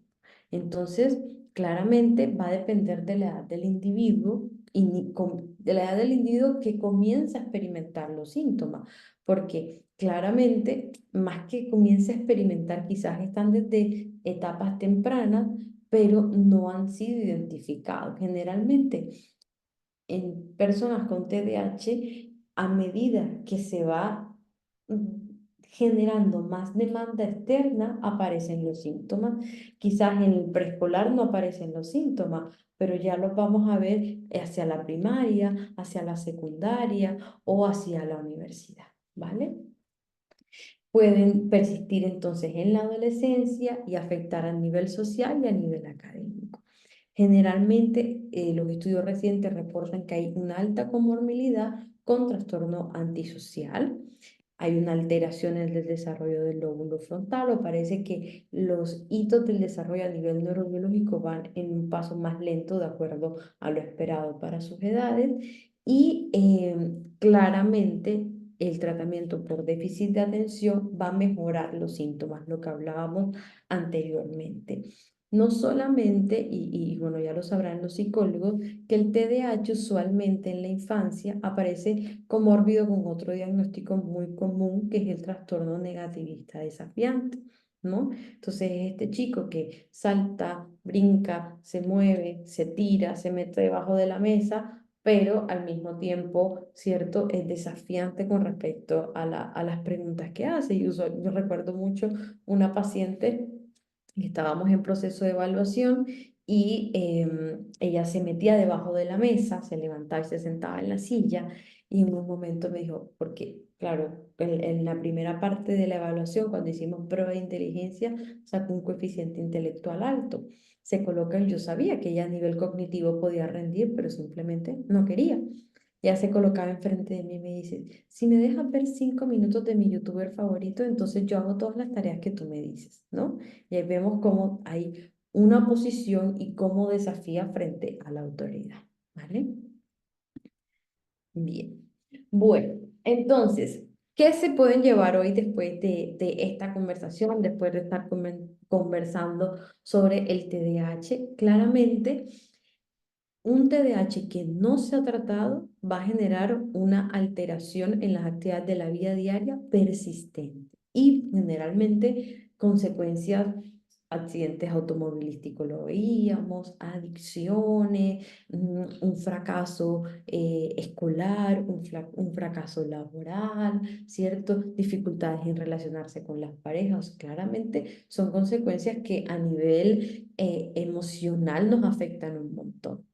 Entonces, claramente va a depender de la edad del individuo y de la edad del individuo que comienza a experimentar los síntomas, porque claramente, más que comience a experimentar, quizás están desde etapas tempranas pero no han sido identificados. Generalmente, en personas con TDAH, a medida que se va generando más demanda externa, aparecen los síntomas. Quizás en el preescolar no aparecen los síntomas, pero ya los vamos a ver hacia la primaria, hacia la secundaria o hacia la universidad, ¿vale? Pueden persistir entonces en la adolescencia y afectar a nivel social y a nivel académico. Generalmente, los estudios recientes reportan que hay una alta comorbilidad con trastorno antisocial. Hay una alteración en el desarrollo del lóbulo frontal o parece que los hitos del desarrollo a nivel neurobiológico van en un paso más lento de acuerdo a lo esperado para sus edades y claramente el tratamiento por déficit de atención va a mejorar los síntomas, lo que hablábamos anteriormente. No solamente, bueno, ya lo sabrán los psicólogos, que el TDAH usualmente en la infancia aparece comórbido con otro diagnóstico muy común, que es el trastorno negativista desafiante, ¿no? Entonces, este chico que salta, brinca, se mueve, se tira, se mete debajo de la mesa, pero al mismo tiempo, ¿cierto? Es desafiante con respecto a las preguntas que hace. Yo recuerdo mucho una paciente que estábamos en proceso de evaluación y ella se metía debajo de la mesa, se levantaba y se sentaba en la silla y en un momento me dijo, porque claro, en la primera parte de la evaluación, cuando hicimos prueba de inteligencia, sacó un coeficiente intelectual alto. Se coloca, yo sabía que ella a nivel cognitivo podía rendir, pero simplemente no quería. Ya se colocaba enfrente de mí y me dice, si me dejas ver 5 minutos de mi youtuber favorito, entonces yo hago todas las tareas que tú me dices, ¿no? Y ahí vemos cómo hay una posición y cómo desafía frente a la autoridad, ¿vale? Bien. Bueno, entonces, ¿qué se pueden llevar hoy después de esta conversación, después de estar conversando sobre el TDAH? Claramente, un TDAH que no se ha tratado va a generar una alteración en las actividades de la vida diaria persistente y generalmente consecuencias, accidentes automovilísticos lo veíamos, adicciones, un fracaso escolar, un fracaso laboral, ¿cierto? Dificultades en relacionarse con las parejas. Claramente son consecuencias que a nivel emocional nos afectan un montón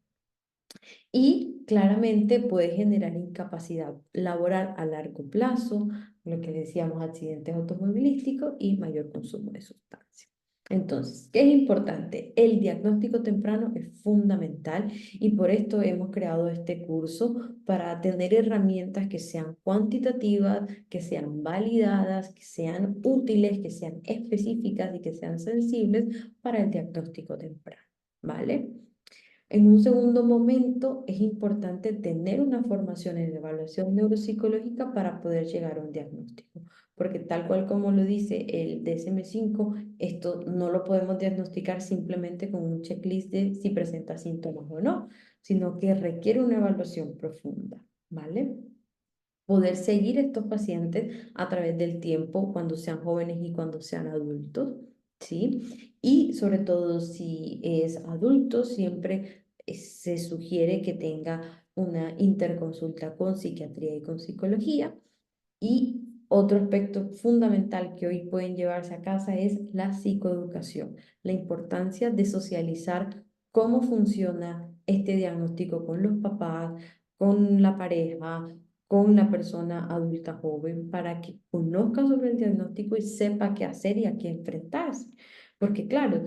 y claramente puede generar incapacidad laboral a largo plazo, lo que decíamos accidentes automovilísticos y mayor consumo de sustancias. Entonces, ¿qué es importante? El diagnóstico temprano es fundamental y por esto hemos creado este curso para tener herramientas que sean cuantitativas, que sean validadas, que sean útiles, que sean específicas y que sean sensibles para el diagnóstico temprano, ¿vale? En un segundo momento, es importante tener una formación en evaluación neuropsicológica para poder llegar a un diagnóstico, porque tal cual como lo dice el DSM-5, esto no lo podemos diagnosticar simplemente con un checklist de si presenta síntomas o no, sino que requiere una evaluación profunda, ¿vale? Poder seguir estos pacientes a través del tiempo cuando sean jóvenes y cuando sean adultos, ¿sí? Y sobre todo si es adulto, siempre se sugiere que tenga una interconsulta con psiquiatría y con psicología. Y otro aspecto fundamental que hoy pueden llevarse a casa es la psicoeducación, la importancia de socializar cómo funciona este diagnóstico con los papás, con la pareja, con la persona adulta joven, para que conozca sobre el diagnóstico y sepa qué hacer y a qué enfrentarse. Porque claro,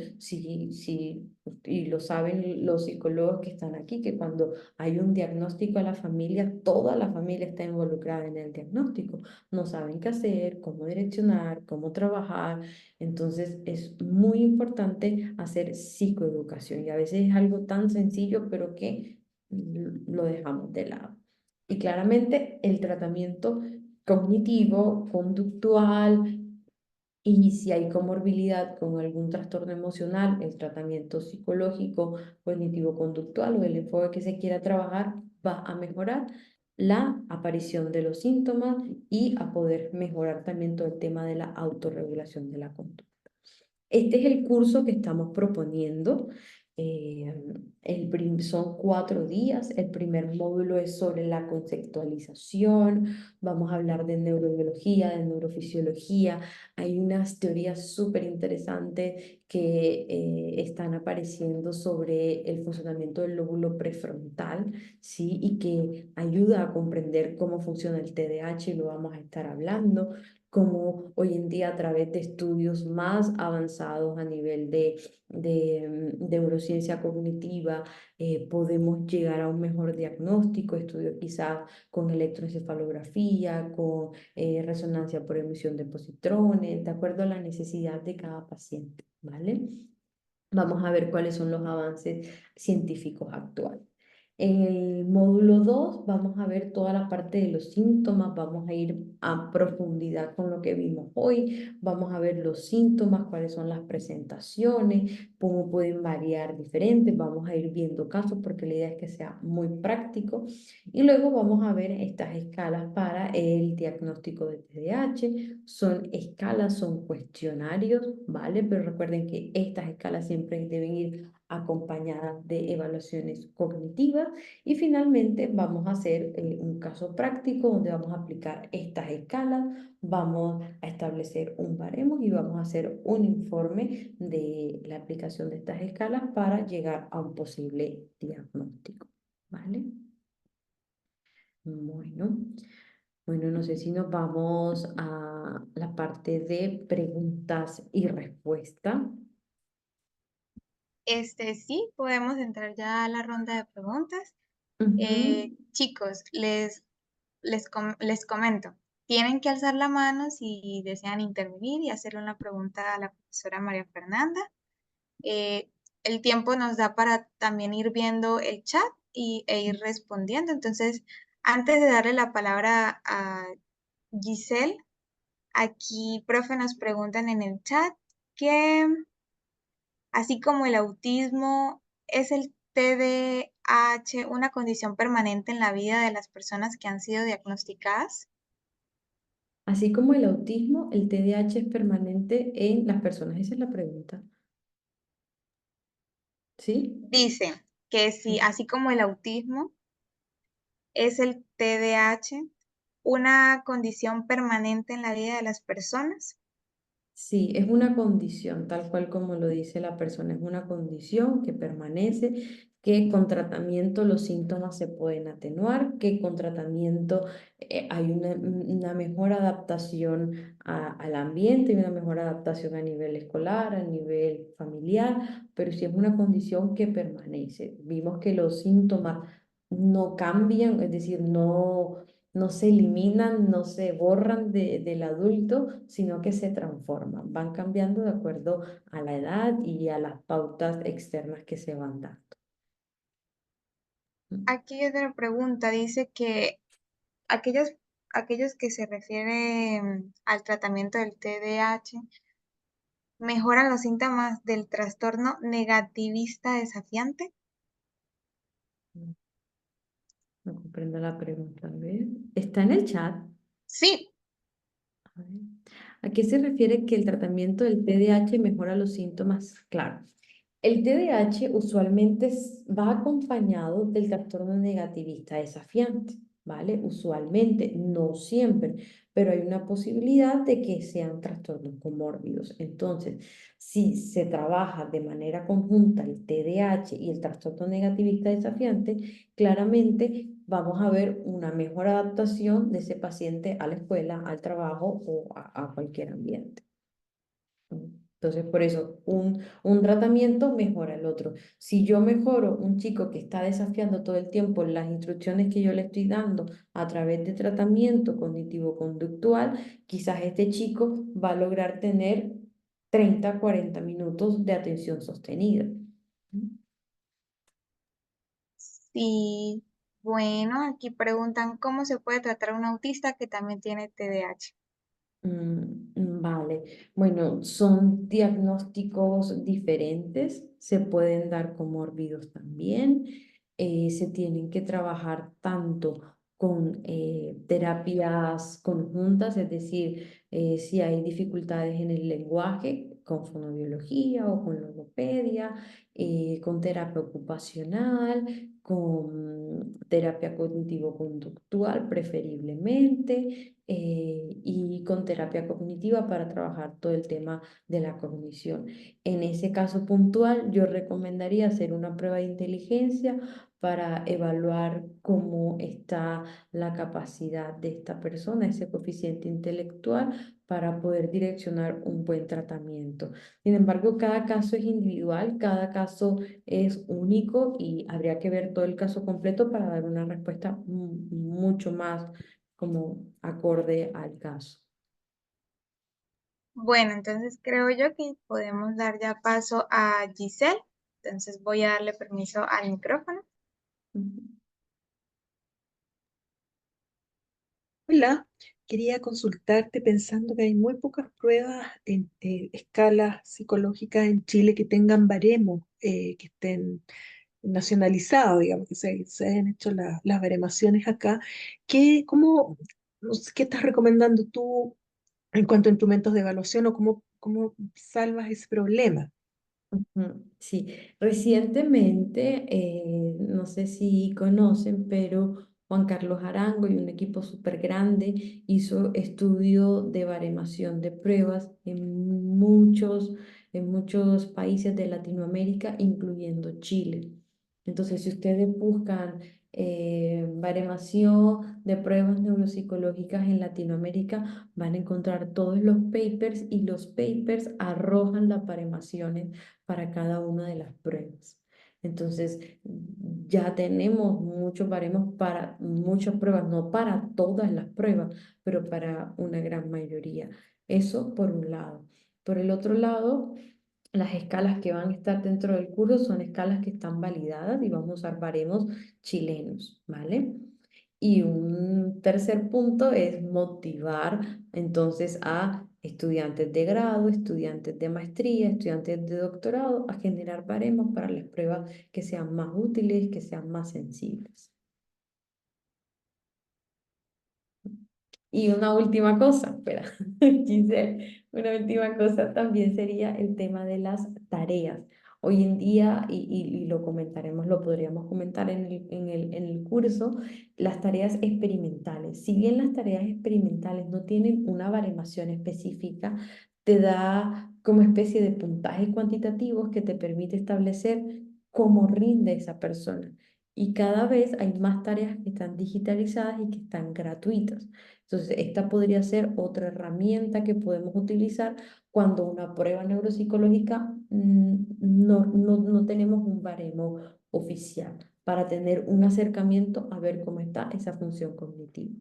y lo saben los psicólogos que están aquí, que cuando hay un diagnóstico a la familia, toda la familia está involucrada en el diagnóstico. No saben qué hacer, cómo direccionar, cómo trabajar. Entonces es muy importante hacer psicoeducación y a veces es algo tan sencillo, pero que lo dejamos de lado. Y claramente el tratamiento cognitivo, conductual, y si hay comorbilidad con algún trastorno emocional, el tratamiento psicológico, cognitivo-conductual o el enfoque que se quiera trabajar va a mejorar la aparición de los síntomas y a poder mejorar también todo el tema de la autorregulación de la conducta. Este es el curso que estamos proponiendo. Son 4 días. El primer módulo es sobre la conceptualización. Vamos a hablar de neurobiología, de neurofisiología. Hay unas teorías súper interesantes que están apareciendo sobre el funcionamiento del lóbulo prefrontal, ¿sí? Y que ayuda a comprender cómo funciona el TDAH y lo vamos a estar hablando como hoy en día a través de estudios más avanzados a nivel de neurociencia cognitiva podemos llegar a un mejor diagnóstico, estudios quizás con electroencefalografía, con resonancia por emisión de positrones, de acuerdo a la necesidad de cada paciente, ¿vale? Vamos a ver cuáles son los avances científicos actuales. En el módulo 2 vamos a ver toda la parte de los síntomas, vamos a ir a profundidad con lo que vimos hoy, vamos a ver los síntomas, cuáles son las presentaciones, cómo pueden variar diferentes, vamos a ir viendo casos porque la idea es que sea muy práctico y luego vamos a ver estas escalas para el diagnóstico de TDAH. Son escalas, son cuestionarios, ¿vale? Pero recuerden que estas escalas siempre deben ir acompañadas de evaluaciones cognitivas y finalmente vamos a hacer un caso práctico donde vamos a aplicar estas escalas, vamos a establecer un baremo y vamos a hacer un informe de la aplicación de estas escalas para llegar a un posible diagnóstico, ¿vale? Bueno, bueno, no sé si nos vamos a la parte de preguntas y respuestas. Sí, podemos entrar ya a la ronda de preguntas. Ujú. Chicos, les comento, tienen que alzar la mano si desean intervenir y hacerle una pregunta a la profesora María Fernanda. Eh, el tiempo nos da para también ir viendo el chat e ir respondiendo. Entonces, antes de darle la palabra a Giselle, aquí, profe, nos preguntan en el chat que, así como el autismo, ¿es el TDAH una condición permanente en la vida de las personas que han sido diagnosticadas? Así como el autismo, el TDAH es permanente en las personas. Esa es la pregunta. ¿Sí? Dice que si, Ujú. así como el autismo, ¿es el TDAH una condición permanente en la vida de las personas? Sí, es una condición, tal cual como lo dice la persona, es una condición que permanece, que con tratamiento los síntomas se pueden atenuar, que con tratamiento hay una mejor adaptación al ambiente y una mejor adaptación a nivel escolar, a nivel familiar, pero sí es una condición que permanece. Vimos que los síntomas no cambian, es decir, no se eliminan, no se borran del adulto, sino que se transforman, van cambiando de acuerdo a la edad y a las pautas externas que se van dando. Aquí hay otra pregunta, dice que aquellos, aquellos que se refieren al tratamiento del TDAH mejoran los síntomas del trastorno negativista desafiante. No comprendo la pregunta, a ver. ¿Está en el chat? Sí, A ver. ¿A qué se refiere que el tratamiento del TDAH mejora los síntomas? Claro. El TDAH usualmente va acompañado del trastorno negativista desafiante, ¿vale? Usualmente, no siempre, pero hay una posibilidad de que sean trastornos comórbidos. Entonces, si se trabaja de manera conjunta el TDAH y el trastorno negativista desafiante, claramente vamos a ver una mejor adaptación de ese paciente a la escuela, al trabajo o a cualquier ambiente. Entonces, por eso, un tratamiento mejora el otro. Si yo mejoro un chico que está desafiando todo el tiempo las instrucciones que yo le estoy dando a través de tratamiento cognitivo-conductual, quizás este chico va a lograr tener 30, 40 minutos de atención sostenida. sí. Bueno, aquí preguntan cómo se puede tratar a un autista que también tiene TDAH. Vale, bueno, son diagnósticos diferentes, se pueden dar comórbidos también, se tienen que trabajar tanto con terapias conjuntas, es decir, si hay dificultades en el lenguaje, con fonobiología o con logopedia, con terapia ocupacional, con terapia cognitivo-conductual preferiblemente y con terapia cognitiva para trabajar todo el tema de la cognición. En ese caso puntual, yo recomendaría hacer una prueba de inteligencia para evaluar cómo está la capacidad de esta persona, ese coeficiente intelectual, para poder direccionar un buen tratamiento. Sin embargo, cada caso es individual, cada caso es único y habría que ver todo el caso completo para dar una respuesta mucho más como acorde al caso. Bueno, entonces creo yo que podemos dar ya paso a Giselle. Entonces voy a darle permiso al micrófono. Ujú, Hola, quería consultarte pensando que hay muy pocas pruebas en escalas psicológicas en Chile que tengan baremos, que estén nacionalizados, digamos, que se hayan hecho las baremaciones acá. Cómo, no sé, qué estás recomendando tú en cuanto a instrumentos de evaluación o cómo salvas ese problema? ujú. Sí, recientemente, no sé si conocen, pero Juan Carlos Arango y un equipo súper grande hizo estudio de baremación de pruebas en muchos países de Latinoamérica, incluyendo Chile. Entonces, si ustedes buscan baremación de pruebas neuropsicológicas en Latinoamérica, van a encontrar todos los papers y los papers arrojan las baremaciones para cada una de las pruebas. Entonces, ya tenemos muchos baremos para muchas pruebas, no para todas las pruebas, pero para una gran mayoría. Eso por un lado. Por el otro lado, las escalas que van a estar dentro del curso son escalas que están validadas y vamos a usar baremos chilenos, ¿vale? Y un tercer punto es motivar entonces a estudiantes de grado, estudiantes de maestría, estudiantes de doctorado a generar baremos para las pruebas que sean más útiles, que sean más sensibles. Y una última cosa, espera, Giselle, una última cosa también sería el tema de las tareas. Hoy en día, y lo comentaremos, lo podríamos comentar en el curso, las tareas experimentales. Si bien las tareas experimentales no tienen una baremación específica, te da como especie de puntajes cuantitativos que te permite establecer cómo rinde esa persona. Y cada vez hay más tareas que están digitalizadas y que están gratuitas. Entonces, esta podría ser otra herramienta que podemos utilizar cuando una prueba neuropsicológica no tenemos un baremo oficial para tener un acercamiento a ver cómo está esa función cognitiva.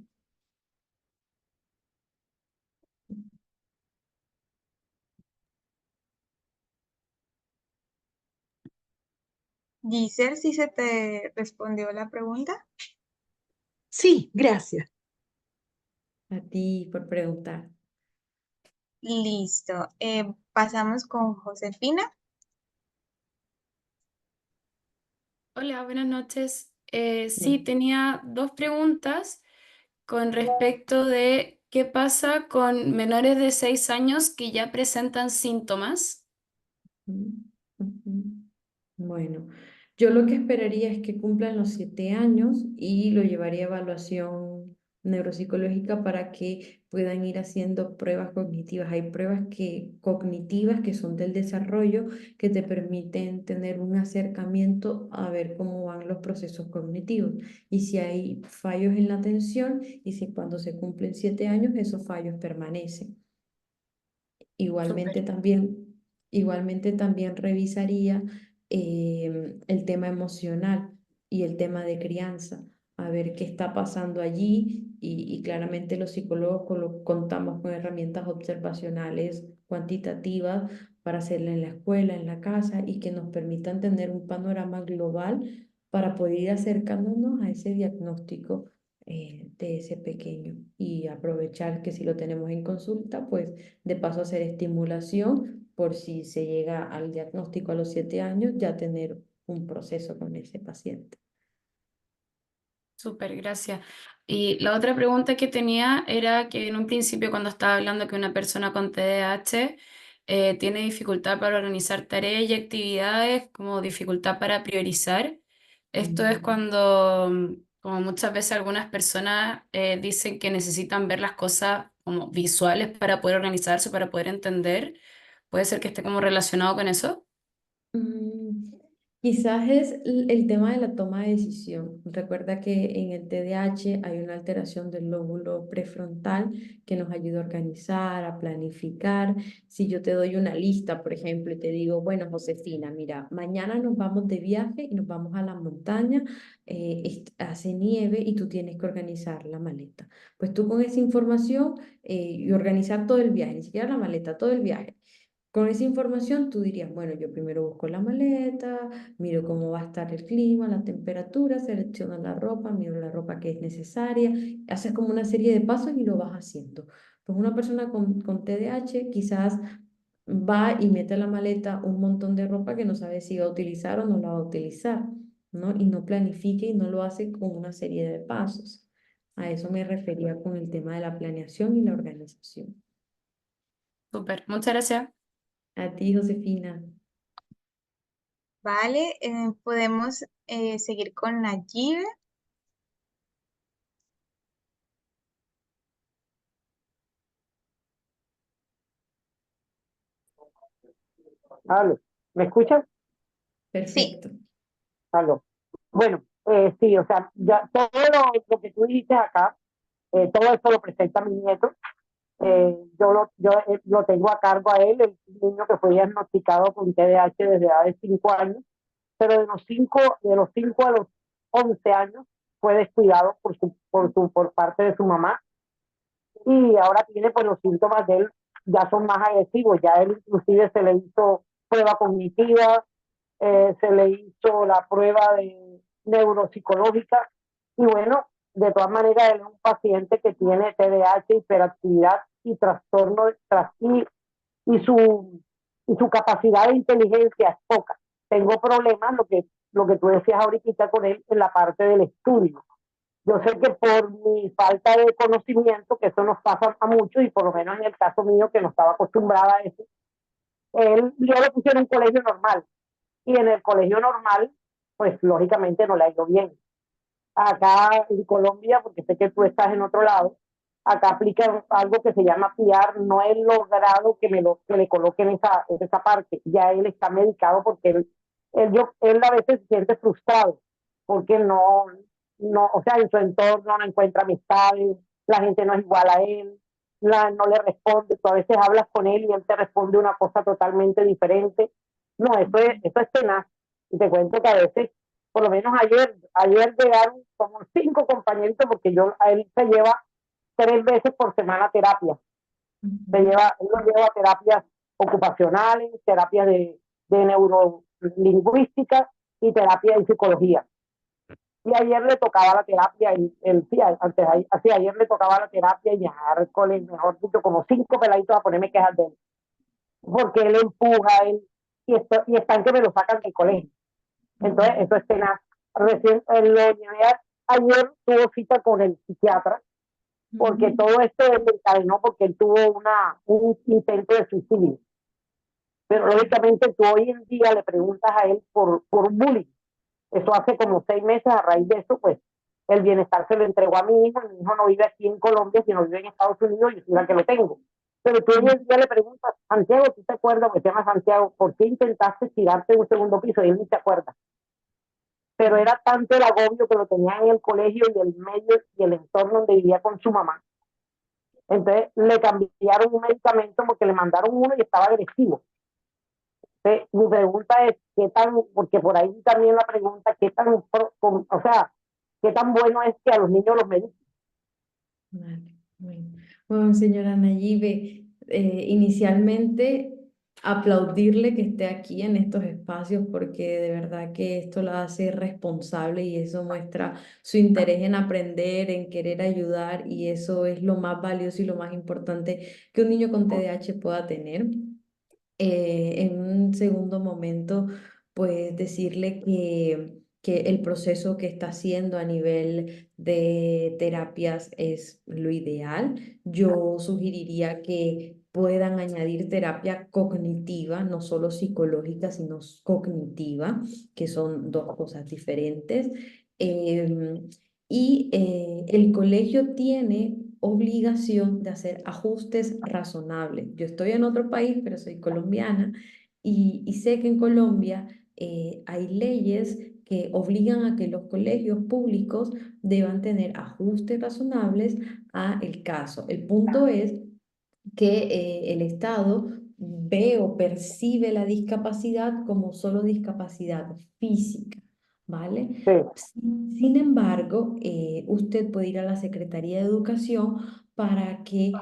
Giselle, si se te respondió la pregunta. Sí, gracias. A ti por preguntar. Listo. Pasamos con Josefina. Hola, buenas noches. Sí, Bien. tenía dos preguntas con respecto de qué pasa con menores de 6 años que ya presentan síntomas. Ujú, ujú. Bueno, yo lo que esperaría es que cumplan los 7 años y lo llevaría a evaluación neuropsicológica para que puedan ir haciendo pruebas cognitivas. Hay pruebas cognitivas que son del desarrollo que te permiten tener un acercamiento a ver cómo van los procesos cognitivos y si hay fallos en la atención y si cuando se cumplen 7 años esos fallos permanecen. Súper. Igualmente también, igualmente también revisaría el tema emocional y el tema de crianza, a ver qué está pasando allí y claramente los psicólogos contamos con herramientas observacionales cuantitativas para hacerla en la escuela, en la casa y que nos permitan tener un panorama global para poder ir acercándonos a ese diagnóstico de ese pequeño y aprovechar que si lo tenemos en consulta, pues de paso hacer estimulación por si se llega al diagnóstico a los 7 años, ya tener un proceso con ese paciente. Súper, gracias. Y la otra pregunta que tenía era que en un principio cuando estaba hablando que una persona con TDAH tiene dificultad para organizar tareas y actividades, como dificultad para priorizar. Esto es Mm. cuando, como muchas veces algunas personas dicen que necesitan ver las cosas como visuales para poder organizarse, para poder entender. Puede ser que esté como relacionado con eso. Mm, Quizás es el tema de la toma de decisión. Recuerda que en el TDAH hay una alteración del lóbulo prefrontal que nos ayuda a organizar, a planificar. Si yo te doy una lista, por ejemplo, y te digo, bueno, Josefina, mira, mañana nos vamos de viaje y nos vamos a la montaña, hace nieve y tú tienes que organizar la maleta. Pues tú con esa información y organizar todo el viaje, ni siquiera la maleta, todo el viaje. Con esa información tú dirías, bueno, yo primero busco la maleta, miro cómo va a estar el clima, la temperatura, selecciono la ropa, miro la ropa que es necesaria, haces como una serie de pasos y lo vas haciendo. Pues una persona con TDAH quizás va y mete a la maleta un montón de ropa que no sabe si va a utilizar o no la va a utilizar, ¿no? Y no planifique y no lo hace con una serie de pasos. A eso me refería con el tema de la planeación y la organización. Súper, muchas gracias. A ti, Josefina. Vale, podemos seguir con Nayibe. Aló, ¿me escuchas? Sí, Perfecto. Aló. Bueno, sí, o sea, ya todo lo que tú dices acá, todo eso lo presenta mi nieto. Yo lo tengo a cargo a él, el niño que fue diagnosticado con TDAH desde edad de 5 años, pero de los 5 a los 11 años fue descuidado por parte de su mamá y ahora tiene pues los síntomas de él ya son más agresivos, ya él inclusive se le hizo prueba cognitiva, se le hizo la prueba de neuropsicológica y bueno, de todas maneras él es un paciente que tiene TDAH, hiperactividad y trastorno y su capacidad de inteligencia es poca. Tengo problemas, lo que tú decías ahorita con él en la parte del estudio. Yo sé que por mi falta de conocimiento, que eso nos pasa a muchos, y por lo menos en el caso mío, que no estaba acostumbrada a eso, yo lo puse en un colegio normal, y en el colegio normal, pues lógicamente no le ha ido bien. Acá en Colombia, porque sé que tú estás en otro lado, acá aplican algo que se llama PIAR, no he logrado que le coloquen esa parte, ya él está medicado porque él a veces se siente frustrado, porque no, o sea, en su entorno no encuentra amistades, la gente no es igual a él, no le responde, tú a veces hablas con él y él te responde una cosa totalmente diferente. No, eso es tenaz. Y te cuento que a veces, por lo menos ayer llegaron como 5 compañeritos, porque él se lleva 3 veces por semana terapia. Ujú. Él lo lleva a terapias ocupacionales, terapias de neurolingüística y terapia de psicología. Y ayer le tocaba la terapia, sí, ayer le tocaba la terapia y miércoles, mejor dicho, como 5 peladitos a ponerme quejas de él. Porque él empuja, y están que me lo sacan del colegio. Entonces, eso es tenaz. Recién ayer tuvo cita con el psiquiatra, porque Ujú. todo esto desencadenó porque él tuvo un intento de suicidio. Pero lógicamente tú hoy en día le preguntas a él por bullying. Eso hace como 6 meses. A raíz de eso, pues el bienestar se lo entregó a mi hijo. Mi hijo no vive aquí en Colombia, sino vive en Estados Unidos, y yo soy la que lo tengo. Pero tú hoy en día le preguntas, Santiago, ¿tú te acuerdas? Que se llama Santiago, ¿por qué intentaste tirarte de un segundo piso? Y él ni se acuerda. Pero era tanto el agobio que lo tenía en el colegio y el medio y el entorno donde vivía con su mamá. Entonces le cambiaron un medicamento porque le mandaron uno y estaba agresivo. Entonces, mi pregunta es, porque por ahí también la pregunta, o sea, qué tan bueno es que a los niños los mediquen. Vale, bueno. Bueno, señora Nayibe, inicialmente aplaudirle que esté aquí en estos espacios porque de verdad que esto la hace responsable y eso muestra su interés en aprender, en querer ayudar y eso es lo más valioso y lo más importante que un niño con TDAH pueda tener. En un segundo momento, pues decirle que el proceso que está haciendo a nivel de terapias es lo ideal. Yo sugeriría que puedan añadir terapia cognitiva, no solo psicológica, sino cognitiva, que son dos cosas diferentes. Em, el colegio tiene obligación de hacer ajustes razonables. Yo estoy en otro país, pero soy colombiana y sé que en Colombia hay leyes que obligan a que los colegios públicos deban tener ajustes razonables a el caso. El punto es que el Estado ve o percibe la discapacidad como solo discapacidad física, ¿vale? Sí, Sin embargo, usted puede ir a la Secretaría de Educación para que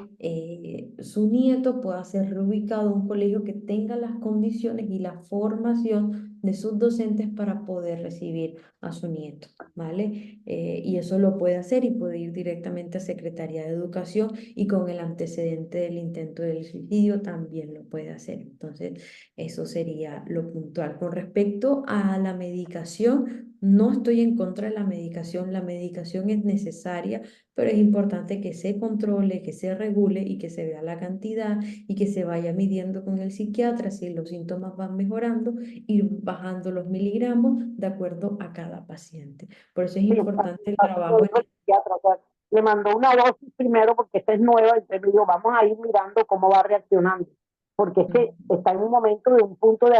su nieto pueda ser reubicado a un colegio que tenga las condiciones y la formación de sus docentes para poder recibir a su nieto, ¿vale? Y eso lo puede hacer y puede ir directamente a Secretaría de Educación, y con el antecedente del intento del suicidio también lo puede hacer. Entonces, eso sería lo puntual. Con respecto a la medicación, no estoy en contra de la medicación es necesaria, pero es importante que se controle, que se regule y que se vea la cantidad y que se vaya midiendo con el psiquiatra si los síntomas van mejorando, ir bajando los miligramos de acuerdo a cada paciente. Por eso es Sí, importante el así me trabajo dijo el psiquiatra, o sea, le mandó una dosis primero porque esta es nueva, entonces me dijo, vamos a ir mirando cómo va reaccionando, porque es que está en un momento de un punto de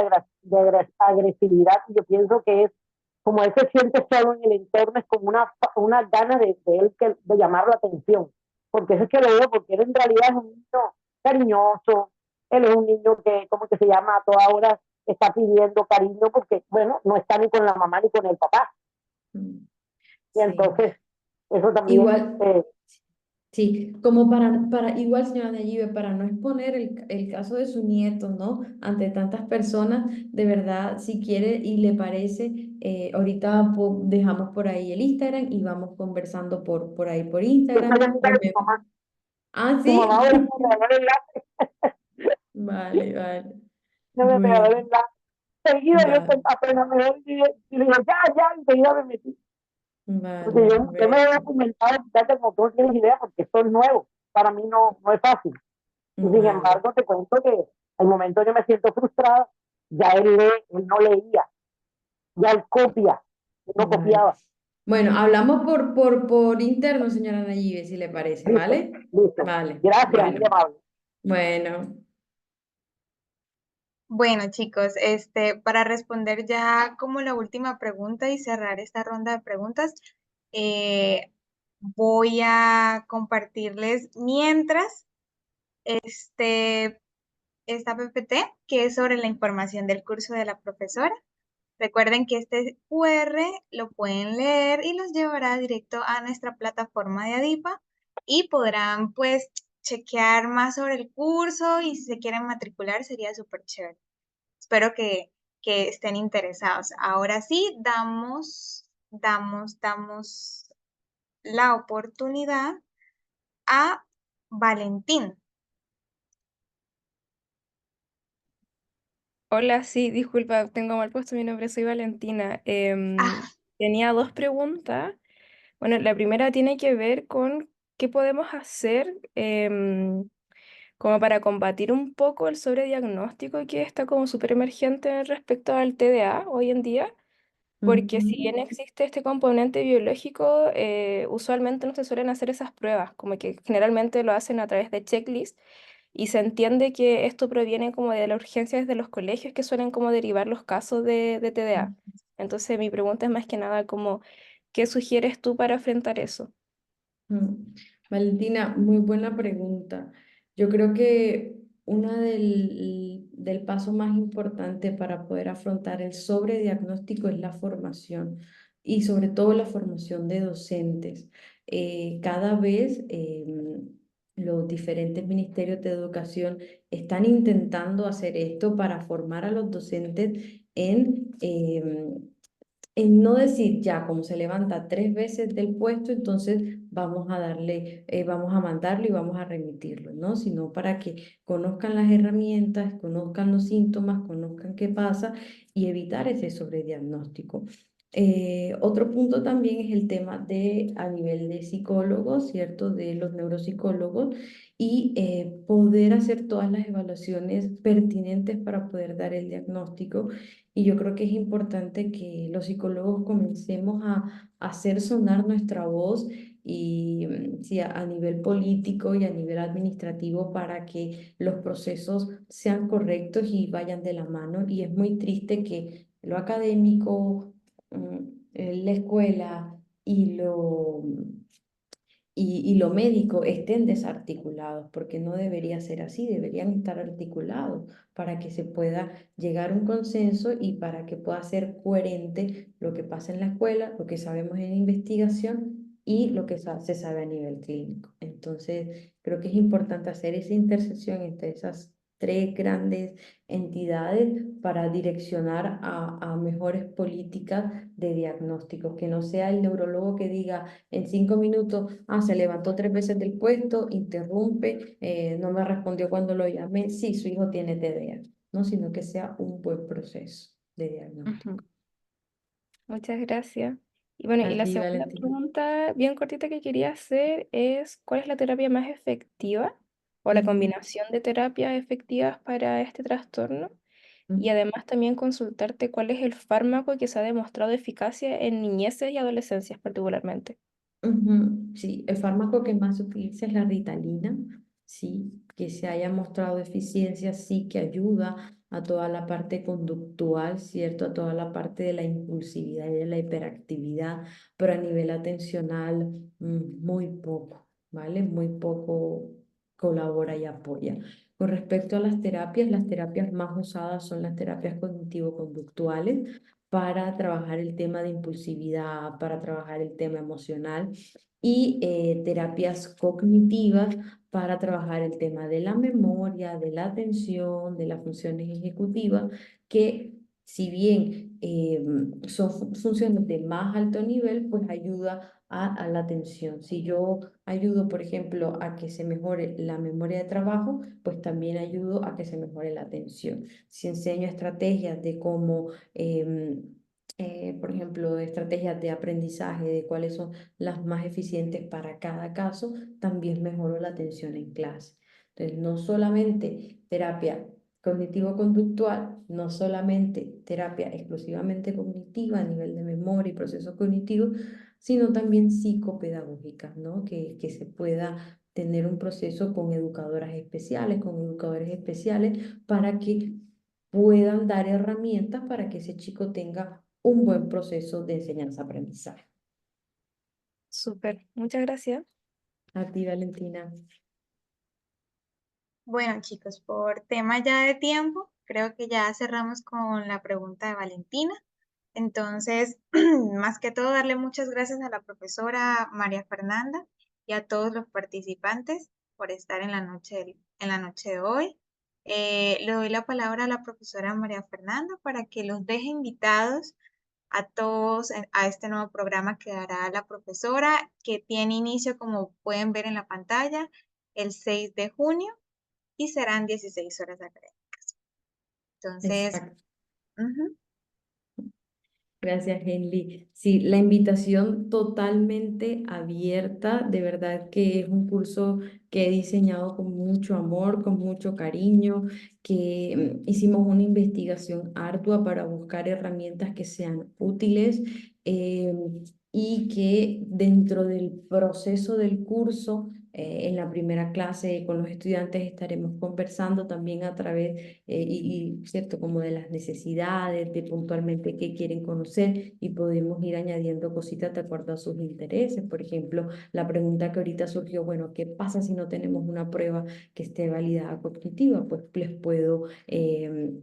agresividad, y yo pienso que es, como él se siente solo en el entorno, es como una gana de él de llamar la atención, porque eso es que lo veo, porque él en realidad es un niño cariñoso, él es un niño que, como que se llama, a toda hora está pidiendo cariño, porque, bueno, no está ni con la mamá ni con el papá, Mm, y sí, entonces eso también, igual. Sí, como igual, señora Nayibe, para no exponer el caso de su nieto, ¿no? Ante tantas personas, de verdad, si quiere y le parece, ahorita dejamos por ahí el Instagram y vamos conversando por ahí por yo soy Instagram. amiga de su mamá, Ah, su mamá ahora sí. me regaló el enlace, Vale, vale. me regaló el Bueno, enlace, seguido yo vale, apenas me voy y le digo, ya, enseguida me metí, porque vale, yo me bueno, había comentado, fíjate, como tú no tienes idea, porque esto es nuevo, para mí no es fácil, y sin vale, embargo te cuento que al momento que me siento frustrada, ya él no leía, ya él copia, él no vale. copiaba. Bueno, hablamos por interno, señora Nayibe, si le parece, Listo, ¿vale? listo, Vale, gracias, muy bueno, amable. bueno. Bueno, chicos, para responder ya como la última pregunta y cerrar esta ronda de preguntas, eh, voy a compartirles mientras este, esta PPT, que es sobre la información del curso de la profesora. Recuerden que este QR lo pueden leer y los llevará directo a nuestra plataforma de Adipa y podrán pues chequear más sobre el curso, y si se quieren matricular sería súper chévere. Espero que estén interesados. Ahora sí, damos la oportunidad a Valentín. Hola, sí, disculpa, tengo mal puesto mi nombre, soy Valentina. Ah, Tenía dos preguntas. Bueno, la primera tiene que ver con qué podemos hacer como para combatir un poco el sobrediagnóstico que está como súper emergente respecto al TDA hoy en día, porque si Ujú. bien existe este componente biológico, usualmente no se suelen hacer esas pruebas, como que generalmente lo hacen a través de checklists, y se entiende que esto proviene como de la urgencia desde los colegios que suelen como derivar los casos de TDA. Entonces mi pregunta es más que nada como, ¿qué sugieres tú para enfrentar eso? Mm. Valentina, muy buena pregunta. Yo creo que una del paso más importante para poder afrontar el sobrediagnóstico es la formación, y sobre todo la formación de docentes. Cada vez los diferentes ministerios de educación están intentando hacer esto para formar a los docentes en no decir ya, como se levanta 3 veces del puesto, entonces vamos a darle, vamos a mandarlo y vamos a remitirlo, ¿no? Sino para que conozcan las herramientas, conozcan los síntomas, conozcan qué pasa y evitar ese sobrediagnóstico. Otro punto también es el tema de a nivel de psicólogos, ¿cierto? De los neuropsicólogos, y poder hacer todas las evaluaciones pertinentes para poder dar el diagnóstico. Y yo creo que es importante que los psicólogos comencemos a hacer sonar nuestra voz, y sí, a nivel político y a nivel administrativo, para que los procesos sean correctos y vayan de la mano. Y es muy triste que lo académico, la escuela y lo médico estén desarticulados, porque no debería ser así, deberían estar articulados para que se pueda llegar a un consenso y para que pueda ser coherente lo que pasa en la escuela, lo que sabemos en investigación y lo que se sabe a nivel clínico. Entonces, creo que es importante hacer esa intersección entre esas tres grandes entidades para direccionar a mejores políticas de diagnóstico, que no sea el neurólogo que diga en 5 minutos, se levantó 3 veces del puesto, interrumpe, no me respondió cuando lo llamé, sí, su hijo tiene TDA, ¿no? Sino que sea un buen proceso de diagnóstico. Ujú. Muchas gracias. Y bueno, y A la ti, segunda Valentina. pregunta bien cortita que quería hacer es, ¿cuál es la terapia más efectiva o la Ujú, combinación de terapias efectivas para este trastorno? Y ujú. además también consultarte cuál es el fármaco que se ha demostrado eficacia en niñeces y adolescencias particularmente. Ujú, sí, el fármaco que más se utiliza es la Ritalina, sí, que se haya mostrado eficiencia, sí, que ayuda a toda la parte conductual, ¿cierto? A toda la parte de la impulsividad y de la hiperactividad, pero a nivel atencional, muy poco, ¿vale? Muy poco colabora y apoya. Con respecto a las terapias más usadas son las terapias cognitivo-conductuales para trabajar el tema de impulsividad, para trabajar el tema emocional y terapias cognitivas para trabajar el tema de la memoria, de la atención, de las funciones ejecutivas, que si bien son funciones de más alto nivel, pues ayuda a la atención. Si yo ayudo, por ejemplo, a que se mejore la memoria de trabajo, pues también ayudo a que se mejore la atención. Si enseño estrategias de cómo por ejemplo, estrategias de aprendizaje, de cuáles son las más eficientes para cada caso, también mejoró la atención en clase. Entonces, no solamente terapia cognitivo-conductual, no solamente terapia exclusivamente cognitiva a nivel de memoria y procesos cognitivos, sino también psicopedagógicas, ¿no? Que se pueda tener un proceso con educadoras especiales, con educadores especiales, para que puedan dar herramientas para que ese chico tenga un buen proceso de enseñanza-aprendizaje. Súper, muchas gracias. A ti, Valentina. Bueno, chicos, por tema ya de tiempo, creo que ya cerramos con la pregunta de Valentina. Entonces, más que todo, darle muchas gracias a la profesora María Fernanda y a todos los participantes por estar en la noche de hoy. Le doy la palabra a la profesora María Fernanda para que los deje invitados a todos a este nuevo programa que dará la profesora, que tiene inicio, como pueden ver en la pantalla, el 6 de junio y serán 16 horas académicas. Entonces, Exacto. ujú. Gracias, Henry. Sí, la invitación totalmente abierta. De verdad que es un curso que he diseñado con mucho amor, con mucho cariño, que hicimos una investigación ardua para buscar herramientas que sean útiles eh, y que dentro del proceso del curso, en la primera clase con los estudiantes estaremos conversando también a través cierto, como de las necesidades, de puntualmente qué quieren conocer y podemos ir añadiendo cositas de acuerdo a sus intereses. Por ejemplo, la pregunta que ahorita surgió, bueno, ¿qué pasa si no tenemos una prueba que esté validada cognitiva? Pues les puedo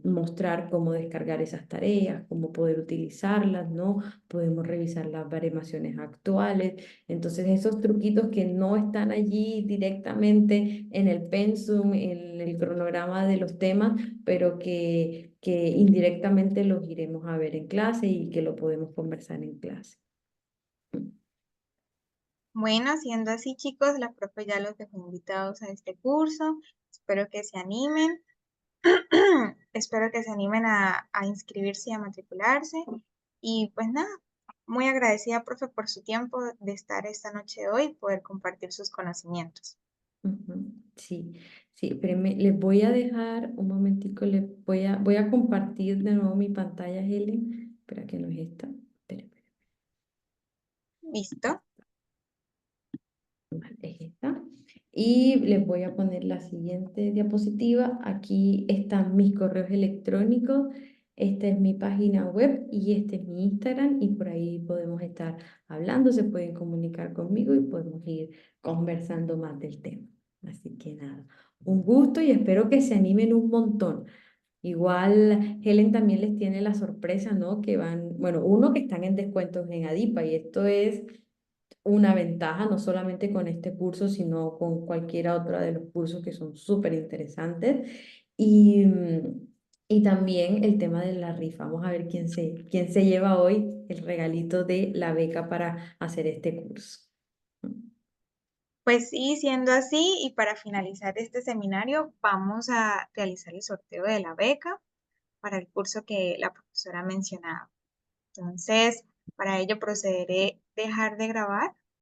mostrar cómo descargar esas tareas, cómo poder utilizarlas, ¿no? Podemos revisar las baremaciones actuales. Entonces, esos truquitos que no están allí directamente en el pensum, en el cronograma de los temas, pero que indirectamente los iremos a ver en clase y que lo podemos conversar en clase. Bueno, siendo así, chicos, la profe ya los dejó invitados a este curso. Espero que se animen. Espero que se animen a inscribirse y a matricularse. Y pues nada, muy agradecida, profe, por su tiempo de estar esta noche de hoy y poder compartir sus conocimientos. Ujú, sí, sí, pero les voy a dejar un momentico, voy a compartir de nuevo mi pantalla, Helen. Espera que no es esta. Espera. ¿Listo? Vale, es esta. Y les voy a poner la siguiente diapositiva. Aquí están mis correos electrónicos. Esta es mi página web y este es mi Instagram y por ahí podemos estar hablando, se pueden comunicar conmigo y podemos ir conversando más del tema. Así que nada, un gusto y espero que se animen un montón. Igual Helen también les tiene la sorpresa, ¿no? Que van, bueno, uno que están en descuentos en Adipa y esto es una ventaja, no solamente con este curso, sino con cualquiera otra de los cursos que son súper interesantes. Y, y también el tema de la rifa. Vamos a ver quién se lleva hoy el regalito de la beca para hacer este curso. Pues sí, siendo así, y para finalizar este seminario, vamos a realizar el sorteo de la beca para el curso que la profesora ha mencionado. Entonces, para ello procederé a dejar de grabar